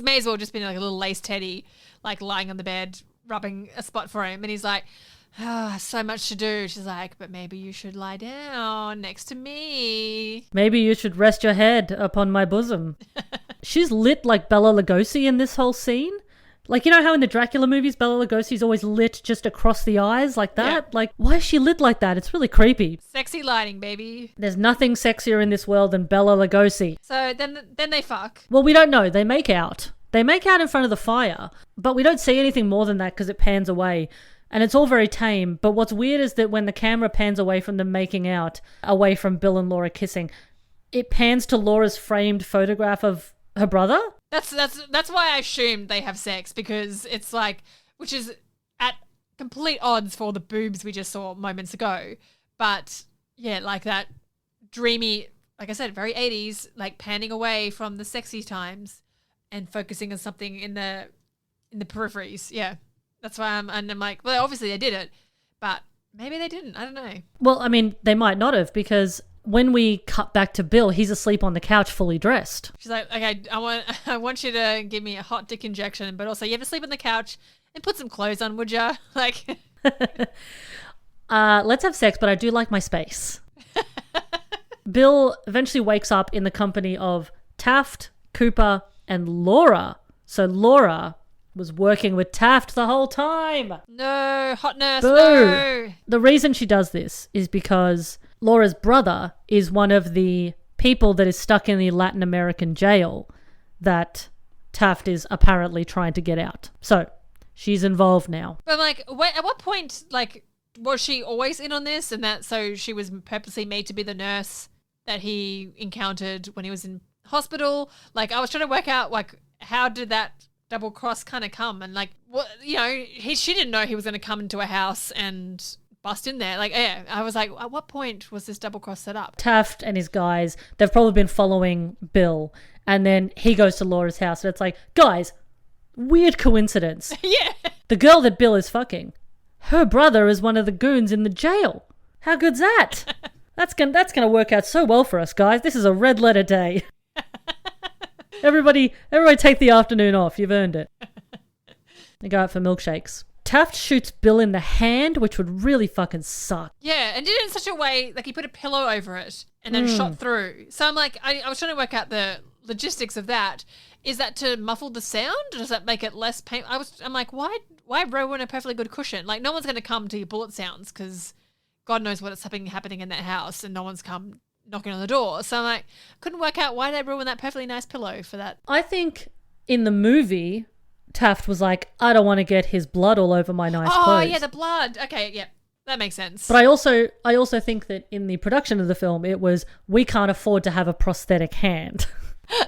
may as well just been like a little lace teddy, like lying on the bed, rubbing a spot for him. And he's like, so much to do. She's like, but maybe you should lie down next to me. Maybe you should rest your head upon my bosom. She's lit like Bela Lugosi in this whole scene. Like, you know how in the Dracula movies, Bela Lugosi's always lit just across the eyes like that? Yeah. Like, why is she lit like that? It's really creepy. Sexy lighting, baby. There's nothing sexier in this world than Bela Lugosi. So then they fuck. Well, we don't know. They make out. They make out in front of the fire, but we don't see anything more than that because it pans away. And it's all very tame. But what's weird is that when the camera pans away from them making out, away from Bill and Laura kissing, it pans to Laura's framed photograph of her brother. That's why I assumed they have sex, because it's like, which is at complete odds for the boobs we just saw moments ago. But yeah, like that dreamy, like I said, very 80s, like panning away from the sexy times and focusing on something in the peripheries. Yeah, that's why I'm like, well, obviously they did it, but maybe they didn't. I don't know. Well, I mean, they might not have, because when we cut back to Bill, he's asleep on the couch fully dressed. She's like, okay, I want you to give me a hot dick injection, but also you have to sleep on the couch and put some clothes on, would ya? Like, let's have sex, but I do like my space. Bill eventually wakes up in the company of Taft, Cooper, and Laura. So Laura was working with Taft the whole time. No, hot nurse, Boo. no. The reason she does this is because Laura's brother is one of the people that is stuck in the Latin American jail that Taft is apparently trying to get out. So she's involved now. But like, at what point, like, was she always in on this, and that so she was purposely made to be the nurse that he encountered when he was in hospital? Like, I was trying to work out, like, how did that double cross kind of come? And like, what, she didn't know he was going to come into a house and bust in there. Like, yeah, I was like, at what point was this double cross set up? Taft and his guys, they've probably been following Bill, and then he goes to Laura's house, and it's like, guys, weird coincidence. Yeah. The girl that Bill is fucking, her brother is one of the goons in the jail. How good's that? That's gonna work out so well for us, guys. This is a red letter day. Everybody take the afternoon off. You've earned it. They go out for milkshakes. Taft shoots Bill in the hand, which would really fucking suck. Yeah, and did it in such a way, like he put a pillow over it and then shot through. So I'm like, I was trying to work out the logistics of that. Is that to muffle the sound? Or does that make it less pain? I'm like, why ruin a perfectly good cushion? Like, no one's going to come to your bullet sounds because God knows what's happening in that house and no one's come knocking on the door. So I'm like, couldn't work out why they ruined that perfectly nice pillow for that. I think in the movie, Taft was like, I don't want to get his blood all over my nice clothes. Oh, yeah, the blood. Okay, yeah, that makes sense. But I also think that in the production of the film, it was, we can't afford to have a prosthetic hand.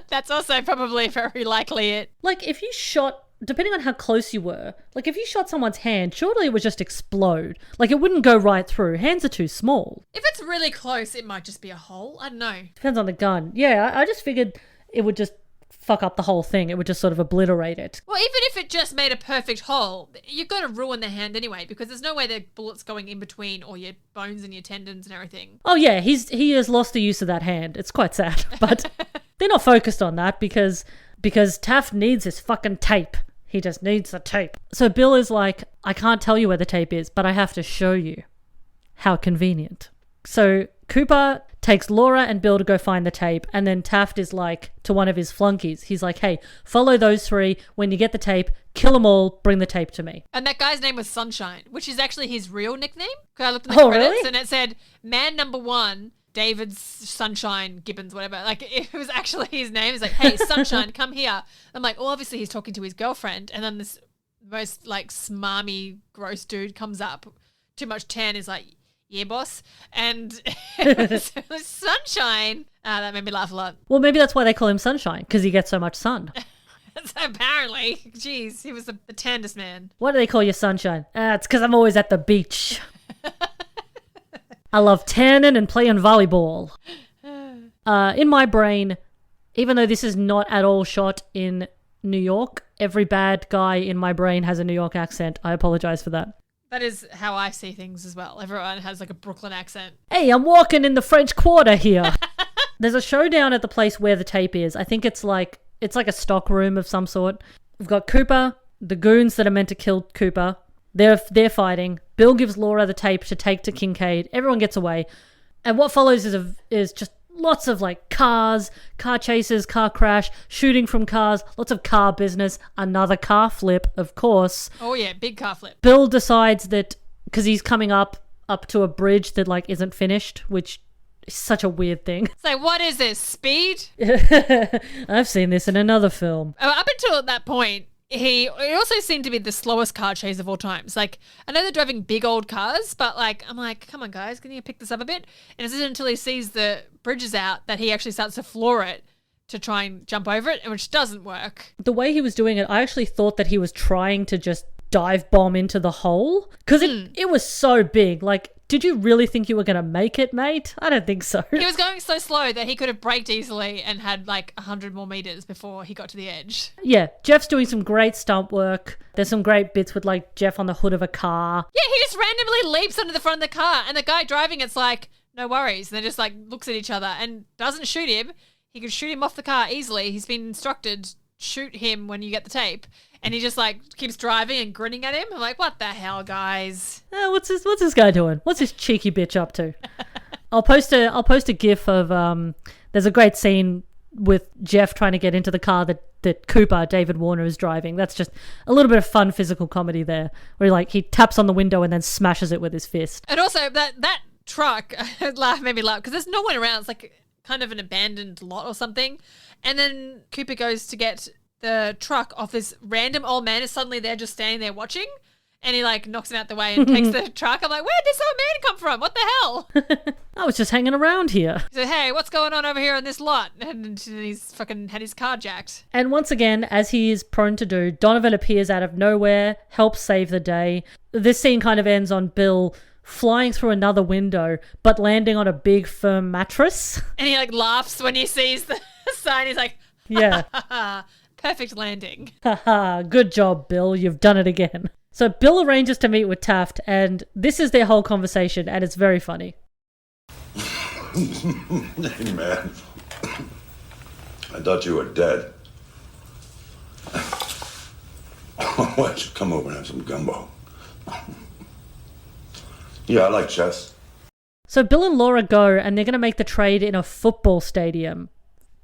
That's also probably very likely it. Like, if you shot, depending on how close you were, like if you shot someone's hand, surely it would just explode. Like, it wouldn't go right through. Hands are too small. If it's really close, it might just be a hole. I don't know. Depends on the gun. Yeah, I just figured it would just fuck up the whole thing. It would just sort of obliterate it. Well, even if it just made a perfect hole, you're going to ruin the hand anyway because there's no way the bullet's going in between all your bones and your tendons and everything. Oh yeah, he has lost the use of that hand. It's quite sad, but they're not focused on that because Taft needs his fucking tape. He just needs the tape. So Bill is like, I can't tell you where the tape is, but I have to show you. How convenient. So Cooper takes Laura and Bill to go find the tape, and then Taft is like to one of his flunkies. He's like, hey, follow those three. When you get the tape, kill them all, bring the tape to me. And that guy's name was Sunshine, which is actually his real nickname. Because I looked at the credits really? and it said, man number one, David's Sunshine Gibbons, whatever. Like, it was actually his name. He's like, hey, Sunshine, come here. I'm like, well, obviously he's talking to his girlfriend. And then this most, like, smarmy, gross dude comes up. Too much tan is like, yeah, boss. And it was Sunshine. That made me laugh a lot. Well, maybe that's why they call him Sunshine, because he gets so much sun. So apparently, jeez, he was the tannest man. Why do they call you Sunshine? It's because I'm always at the beach. I love tanning and playing volleyball. In my brain, even though this is not at all shot in New York, every bad guy in my brain has a New York accent. I apologize for that. That is how I see things as well. Everyone has like a Brooklyn accent. Hey, I'm walking in the French Quarter here. There's a showdown at the place where the tape is. I think it's like a stock room of some sort. We've got Cooper, the goons that are meant to kill Cooper. They're fighting. Bill gives Laura the tape to take to Kincaid. Everyone gets away. And what follows is just lots of like car chases, car crash, shooting from cars, lots of car business, another car flip, of course. Oh yeah, big car flip. Bill decides that because he's coming up to a bridge that like isn't finished, which is such a weird thing. So what is this, speed? I've seen this in another film. Up until that point, he also seemed to be the slowest car chase of all times. Like, I know they're driving big old cars, but like, I'm like, come on guys, can you pick this up a bit? And it's until he sees the bridges out that he actually starts to floor it to try and jump over it, and which doesn't work. The way he was doing it, I actually thought that he was trying to just dive bomb into the hole because it was so big. Like, did you really think you were going to make it, mate? I don't think so. He was going so slow that he could have braked easily and had like 100 more meters before he got to the edge. Yeah, Jeff's doing some great stunt work. There's some great bits with like Jeff on the hood of a car. Yeah, he just randomly leaps onto the front of the car and the guy driving it's like, no worries. And they just like looks at each other and doesn't shoot him. He could shoot him off the car easily. He's been instructed, shoot him when you get the tape. And he just like keeps driving and grinning at him. I'm like, what the hell, guys? What's this guy doing? What's this cheeky bitch up to? I'll post a gif of there's a great scene with Jeff trying to get into the car that Cooper, David Warner, is driving. That's just a little bit of fun physical comedy there, where he taps on the window and then smashes it with his fist. And also that truck made me laugh because there's no one around. It's like kind of an abandoned lot or something. And then Cooper goes to get the truck off this random old man is suddenly there just standing there watching, and he like knocks him out the way and takes the truck. I'm like, where'd this old man come from? What the hell? I was just hanging around here. He said, hey, what's going on over here in this lot? And he's fucking had his car jacked. And once again, as he is prone to do, Donovan appears out of nowhere, helps save the day. This scene kind of ends on Bill flying through another window, but landing on a big firm mattress. And he like laughs when he sees the sign. He's like, yeah. Perfect landing. Haha, good job, Bill. You've done it again. So Bill arranges to meet with Taft, and this is their whole conversation, and it's very funny. Hey, man. I thought you were dead. Why don't you come over and have some gumbo? Yeah, I like chess. So Bill and Laura go and they're going to make the trade in a football stadium.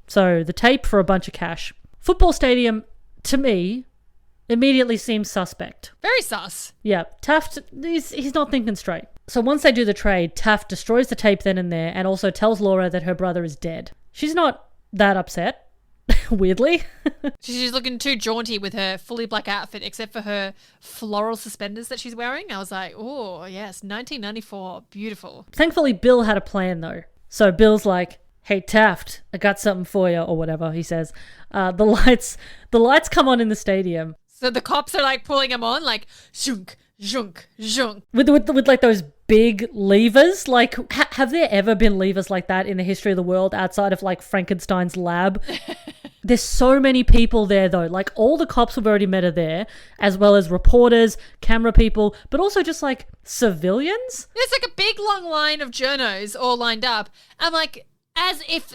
So the tape for a bunch of cash. Football stadium, to me, immediately seems suspect. Very sus. Yeah, Taft, he's not thinking straight. So once they do the trade, Taft destroys the tape then and there and also tells Laura that her brother is dead. She's not that upset. Weirdly. She's looking too jaunty with her fully black outfit, except for her floral suspenders that she's wearing. I was like, oh, yes, 1994. Beautiful. Thankfully, Bill had a plan, though. So Bill's like, hey, Taft, I got something for you, or whatever he says. The lights come on in the stadium. So the cops are like pulling him on, like, zhunk, zhunk, zhunk. With like those big levers. Like, have there ever been levers like that in the history of the world outside of like Frankenstein's lab? There's so many people there though. Like all the cops we've already met are there, as well as reporters, camera people, but also just like civilians. There's like a big long line of journos all lined up. I'm like, as if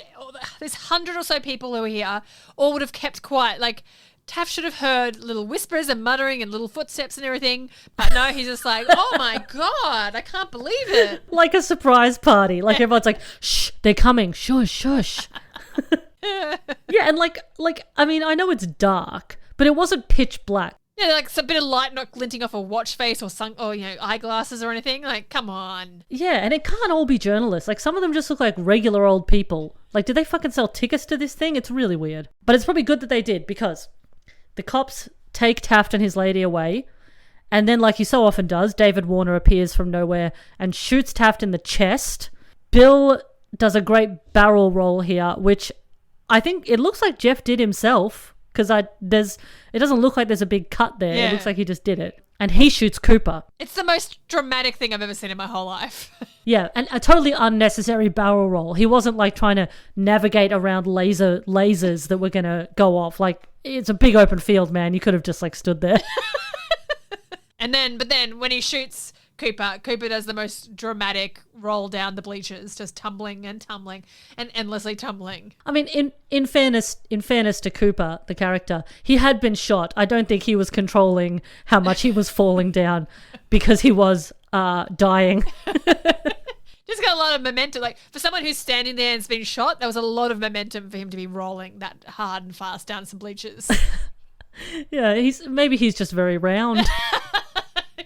there's 100 or so people who are here, all would have kept quiet. Like, Taft should have heard little whispers and muttering and little footsteps and everything. But no, he's just like, oh my God, I can't believe it. Like a surprise party. Like everyone's like, shh, they're coming. Shush, shush. Yeah, and like, I mean, I know it's dark, but it wasn't pitch black. Yeah, like a bit of light not glinting off a watch face or eyeglasses or anything. Like, come on. Yeah, and it can't all be journalists. Like, some of them just look like regular old people. Like, did they fucking sell tickets to this thing? It's really weird. But it's probably good that they did, because the cops take Taft and his lady away, and then, like he so often does, David Warner appears from nowhere and shoots Taft in the chest. Bill does a great barrel roll here, which I think it looks like Jeff did himself, because it doesn't look like there's a big cut there. Yeah. It looks like he just did it. And he shoots Cooper. It's the most dramatic thing I've ever seen in my whole life. Yeah, and a totally unnecessary barrel roll. He wasn't like trying to navigate around lasers that were going to go off. Like, it's a big open field, man. You could have just like stood there. But then when he shoots Cooper does the most dramatic roll down the bleachers, just tumbling and endlessly tumbling. I mean, in fairness to Cooper, the character, he had been shot. I don't think he was controlling how much he was falling down because he was dying. Just got a lot of momentum. Like, for someone who's standing there and's been shot, there was a lot of momentum for him to be rolling that hard and fast down some bleachers. Yeah, maybe he's just very round.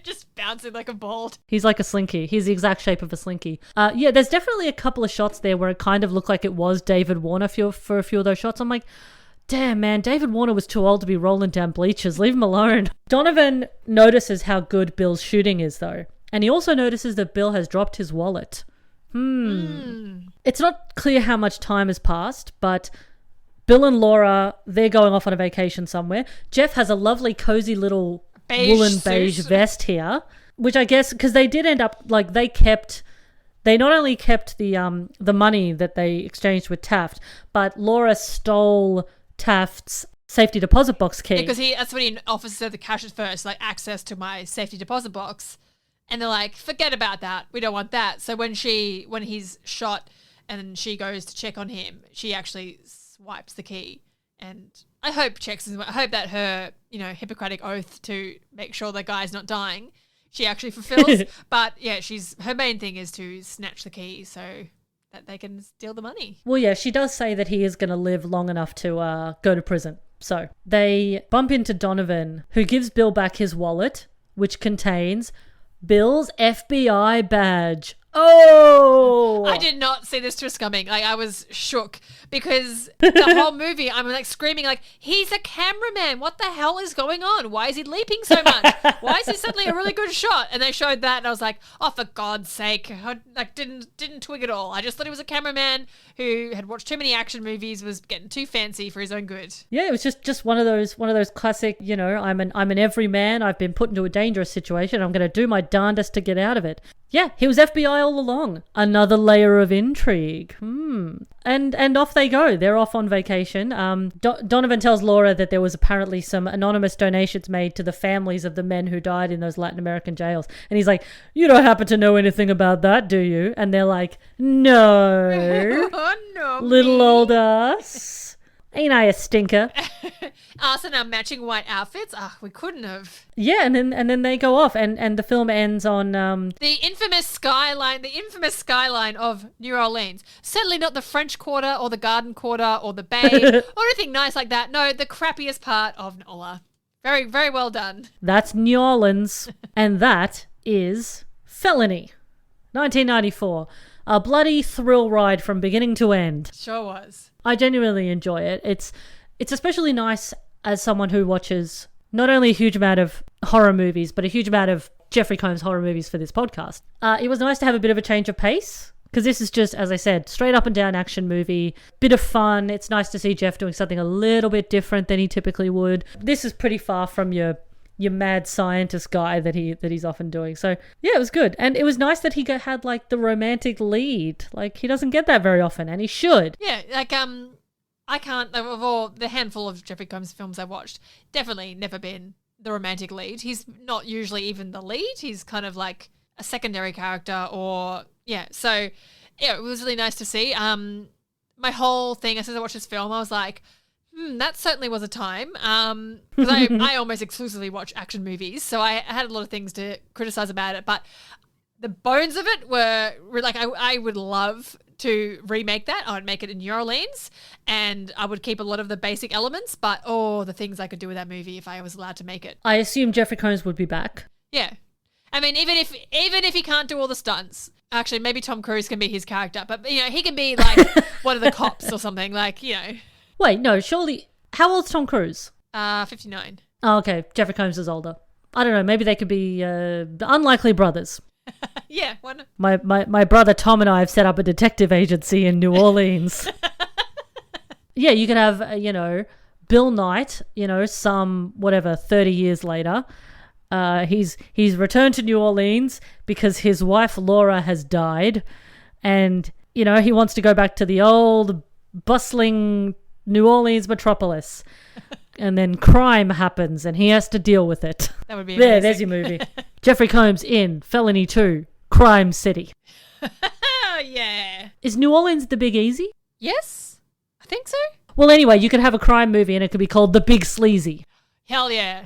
Just bouncing like a ball. He's like a slinky. He's the exact shape of a slinky. Yeah, there's definitely a couple of shots there where it kind of looked like it was David Warner for a few of those shots. I'm like, damn, man, David Warner was too old to be rolling down bleachers. Leave him alone. Donovan notices how good Bill's shooting is, though. And he also notices that Bill has dropped his wallet. It's not clear how much time has passed, but Bill and Laura, they're going off on a vacation somewhere. Jeff has a lovely, cozy little woolen beige vest here, which I guess, because they did end up, like, they not only kept the money that they exchanged with Taft, but Laura stole Taft's safety deposit box key. Because that's what he offers her the cash at first, like, access to my safety deposit box. And they're like, forget about that. We don't want that. So when he's shot and she goes to check on him, she actually swipes the key. And I hope that her, Hippocratic oath to make sure the guy's not dying, she actually fulfills. But yeah, her main thing is to snatch the key so that they can steal the money. Well, yeah, she does say that he is going to live long enough to go to prison. So they bump into Donovan, who gives Bill back his wallet, which contains Bill's FBI badge. Oh! I did not see this twist coming. Like, I was shook because the whole movie, I'm like screaming, like, he's a cameraman. What the hell is going on? Why is he leaping so much? Why is he suddenly a really good shot? And they showed that, and I was like, oh, for God's sake! I didn't twig at all. I just thought he was a cameraman who had watched too many action movies, was getting too fancy for his own good. Yeah, it was just one of those classic. I'm an everyman. I've been put into a dangerous situation. I'm going to do my darndest to get out of it. Yeah, he was FBI all along. Another layer of intrigue. And off they go. They're off on vacation. Donovan tells Laura that there was apparently some anonymous donations made to the families of the men who died in those Latin American jails. And he's like, you don't happen to know anything about that, do you? And they're like, no. Oh, no. Little old us. Ain't I a stinker? Us in our matching white outfits? We couldn't have. Yeah, and then they go off, and the film ends on The infamous skyline of New Orleans. Certainly not the French Quarter or the Garden Quarter or the Bay or anything nice like that. No, the crappiest part of NOLA. Very, very well done. That's New Orleans, and that is Felony, 1994. A bloody thrill ride from beginning to end. Sure was. I genuinely enjoy it. It's especially nice as someone who watches not only a huge amount of horror movies, but a huge amount of Jeffrey Combs horror movies for this podcast. It was nice to have a bit of a change of pace, because this is just, as I said, straight up and down action movie, bit of fun. It's nice to see Jeff doing something a little bit different than he typically would. This is pretty far from your mad scientist guy that he's often doing. So yeah, it was good. And it was nice that he had like the romantic lead. Like, he doesn't get that very often, and he should. Yeah, like I can't, of all the handful of Jeffrey Combs films I've watched, definitely never been the romantic lead. He's not usually even the lead. He's kind of like a secondary character, or yeah. So yeah, it was really nice to see. My whole thing, as soon as I watched this film, I was like, that certainly was a time. Because I almost exclusively watch action movies, so I had a lot of things to criticize about it. But the bones of it were like, I would love to remake that. I would make it in New Orleans, and I would keep a lot of the basic elements, but the things I could do with that movie if I was allowed to make it. I assume Jeffrey Combs would be back. Yeah. I mean, even if he can't do all the stunts, actually, maybe Tom Cruise can be his character, but he can be like one of the cops or something, like, Wait, no, surely. How old's Tom Cruise? 59. Oh, okay. Jeffrey Combs is older. I don't know. Maybe they could be unlikely brothers. Yeah. One. My brother Tom and I have set up a detective agency in New Orleans. Yeah, you could have, Bill Knight, some, 30 years later. He's returned to New Orleans because his wife Laura has died, and, he wants to go back to the old bustling New Orleans metropolis. And then crime happens and he has to deal with it. That would be amazing. There's your movie. Jeffrey Combs in Felony 2, Crime City. Yeah. Is New Orleans the Big Easy? Yes, I think so. Well, anyway, you could have a crime movie and it could be called The Big Sleazy. Hell yeah.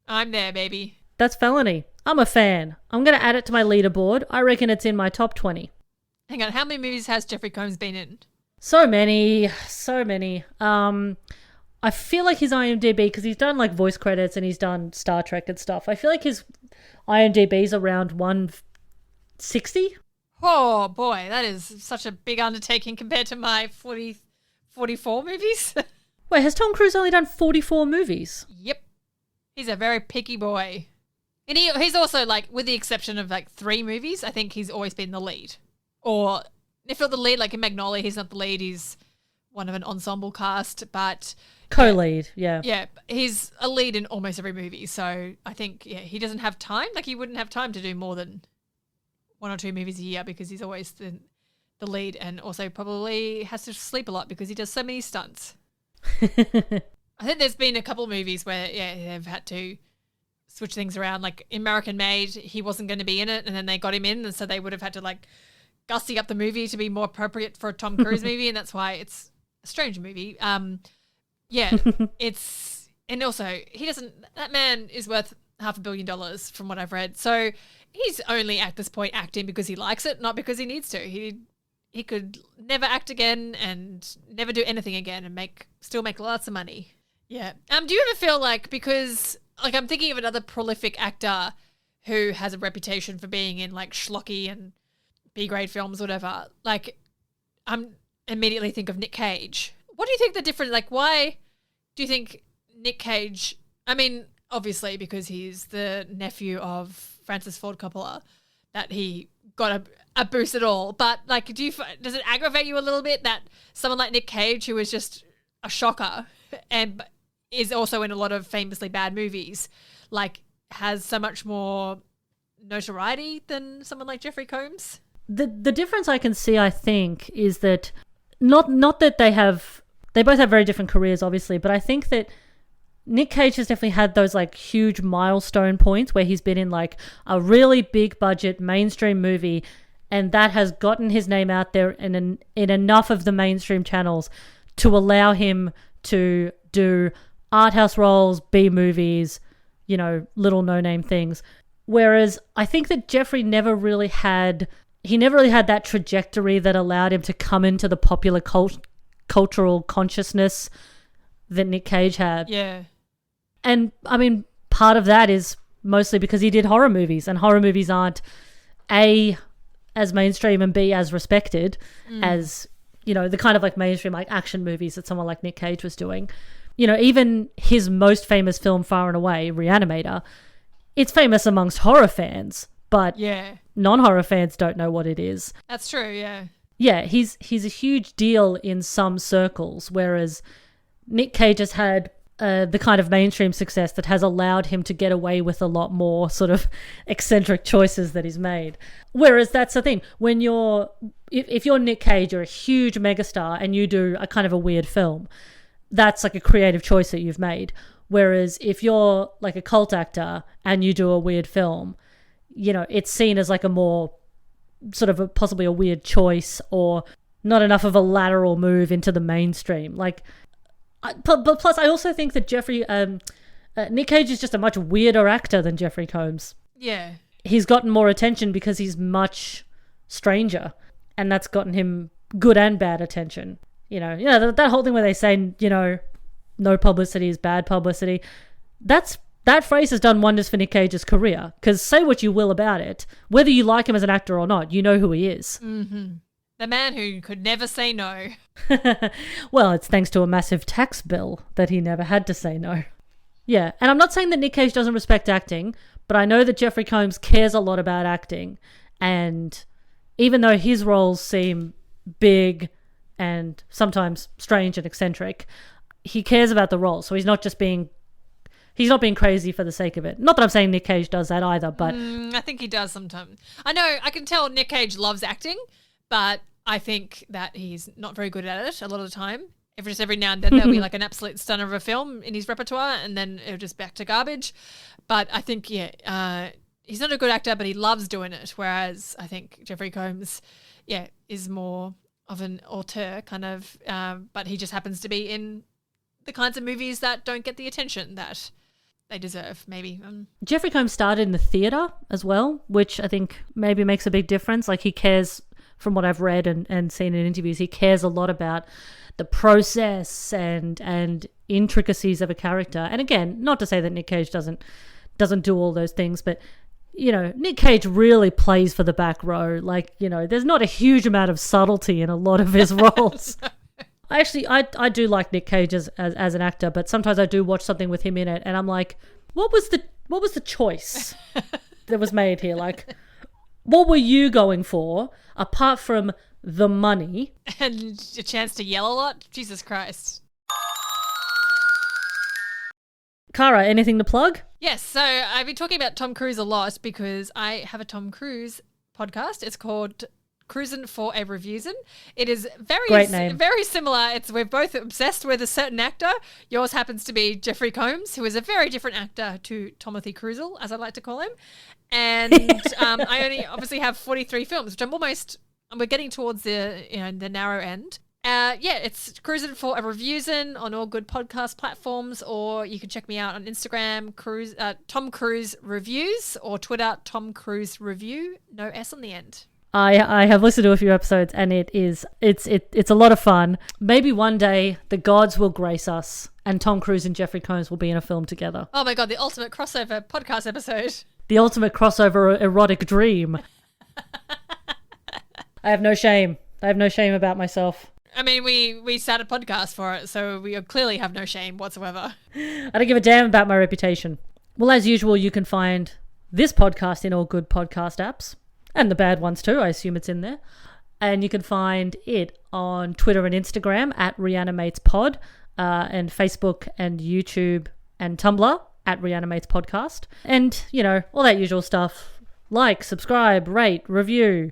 I'm there, baby. That's Felony. I'm a fan. I'm going to add it to my leaderboard. I reckon it's in my top 20. Hang on, how many movies has Jeffrey Combs been in? So many. I feel like his IMDb, because he's done like voice credits and he's done Star Trek and stuff, I feel like his IMDb's around 160. Oh boy, that is such a big undertaking compared to my 44 movies. Wait, has Tom Cruise only done 44 movies? Yep. He's a very picky boy. And he's also, like, with the exception of like 3 movies, I think he's always been the lead. Or if not the lead, like in Magnolia, he's not the lead, he's one of an ensemble cast, but co-lead, yeah. Yeah, he's a lead in almost every movie. So I think, he doesn't have time. Like, he wouldn't have time to do more than 1 or 2 movies a year because he's always the lead, and also probably has to sleep a lot because he does so many stunts. I think there's been a couple of movies where, they've had to switch things around. Like American Made, he wasn't going to be in it, and then they got him in, and so they would have had to, like, gussy up the movie to be more appropriate for a Tom Cruise movie, and that's why it's a strange movie. It's, and also that man is worth $500 million from what I've read. So he's only at this point acting because he likes it, not because he needs to. He could never act again and never do anything again and still make lots of money. Yeah. Do you ever feel like, because like I'm thinking of another prolific actor who has a reputation for being in like schlocky and B-grade films, whatever. Like, I'm immediately think of Nic Cage. What do you think the difference? Like, why do you think Nic Cage? I mean, obviously because he's the nephew of Francis Ford Coppola, that he got a boost at all. But like, does it aggravate you a little bit that someone like Nic Cage, who is just a shocker and is also in a lot of famously bad movies, like has so much more notoriety than someone like Jeffrey Combs. The difference I can see, I think, is that not that they both have very different careers, obviously, but I think that Nic Cage has definitely had those like huge milestone points where he's been in like a really big budget mainstream movie, and that has gotten his name out there in enough of the mainstream channels to allow him to do art house roles, B movies, little no-name things. Whereas I think that Jeffrey never really had that trajectory that allowed him to come into the popular cultural consciousness that Nic Cage had. Yeah. And I mean, part of that is mostly because he did horror movies, and horror movies aren't A, as mainstream, and B, as respected as, the kind of like mainstream like action movies that someone like Nic Cage was doing. Even his most famous film, far and away, Reanimator, it's famous amongst horror fans, but non-horror fans don't know what it is. That's true, yeah. Yeah, he's a huge deal in some circles, whereas Nic Cage has had the kind of mainstream success that has allowed him to get away with a lot more sort of eccentric choices that he's made. Whereas that's the thing, when if you're Nic Cage, you're a huge megastar and you do a kind of a weird film, that's like a creative choice that you've made. Whereas if you're like a cult actor and you do a weird film, it's seen as like a more sort of possibly a weird choice or not enough of a lateral move into the mainstream. Like, but plus I also think that Nic Cage is just a much weirder actor than Jeffrey Combs. Yeah. He's gotten more attention because he's much stranger, and that's gotten him good and bad attention. That whole thing where they say, no publicity is bad publicity. That phrase has done wonders for Nic Cage's career, because say what you will about it, whether you like him as an actor or not, you know who he is. Mm-hmm. The man who could never say no. Well, it's thanks to a massive tax bill that he never had to say no. Yeah, and I'm not saying that Nic Cage doesn't respect acting, but I know that Jeffrey Combs cares a lot about acting, and even though his roles seem big and sometimes strange and eccentric, he cares about the role, so he's not being crazy for the sake of it. Not that I'm saying Nic Cage does that either, but I think he does sometimes. I can tell Nic Cage loves acting, but I think that he's not very good at it a lot of the time. Every now and then there'll be like an absolute stunner of a film in his repertoire, and then it'll just back to garbage. But I think, he's not a good actor, but he loves doing it. Whereas I think Jeffrey Combs, is more of an auteur kind of, but he just happens to be in the kinds of movies that don't get the attention that they deserve, maybe. Jeffrey Combs started in the theatre as well, which I think maybe makes a big difference. Like, he cares, from what I've read and seen in interviews, he cares a lot about the process and intricacies of a character. And again, not to say that Nic Cage doesn't do all those things, but Nic Cage really plays for the back row. Like, there's not a huge amount of subtlety in a lot of his roles. I do like Nic Cage as an actor, but sometimes I do watch something with him in it and I'm like, what was the choice that was made here? Like, what were you going for apart from the money and a chance to yell a lot? Jesus Christ. Cara, anything to plug? Yes, so I've been talking about Tom Cruise a lot because I have a Tom Cruise podcast. It's called Cruisin for a Reviewsin. It is very similar. We're both obsessed with a certain actor. Yours happens to be Jeffrey Combs, who is a very different actor to Timothy Cruisin, as I like to call him. And I only obviously have 43 films, which we're getting towards the narrow end. It's Cruisin for a Reviewsin on all good podcast platforms, or you can check me out on Instagram, Tom Cruise Reviews, or Twitter, Tom Cruise Review, no S on the end. I have listened to a few episodes and it's a lot of fun. Maybe one day the gods will grace us and Tom Cruise and Jeffrey Combs will be in a film together. Oh my God, the ultimate crossover podcast episode. The ultimate crossover erotic dream. I have no shame. About myself. I mean, we started a podcast for it, so we clearly have no shame whatsoever. I don't give a damn about my reputation. Well, as usual, you can find this podcast in all good podcast apps. And the bad ones too, I assume it's in there. And you can find it on Twitter and Instagram at ReanimatesPod, and Facebook and YouTube and Tumblr at ReanimatesPodcast. And, all that usual stuff. Like, subscribe, rate, review,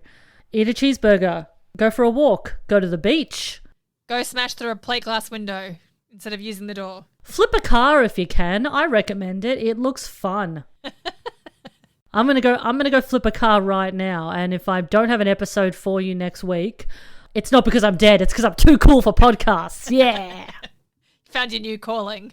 eat a cheeseburger, go for a walk, go to the beach. Go smash through a plate glass window instead of using the door. Flip a car if you can. I recommend it. It looks fun. I'm gonna go flip a car right now, and if I don't have an episode for you next week, it's not because I'm dead, it's because I'm too cool for podcasts. Yeah. Found your new calling.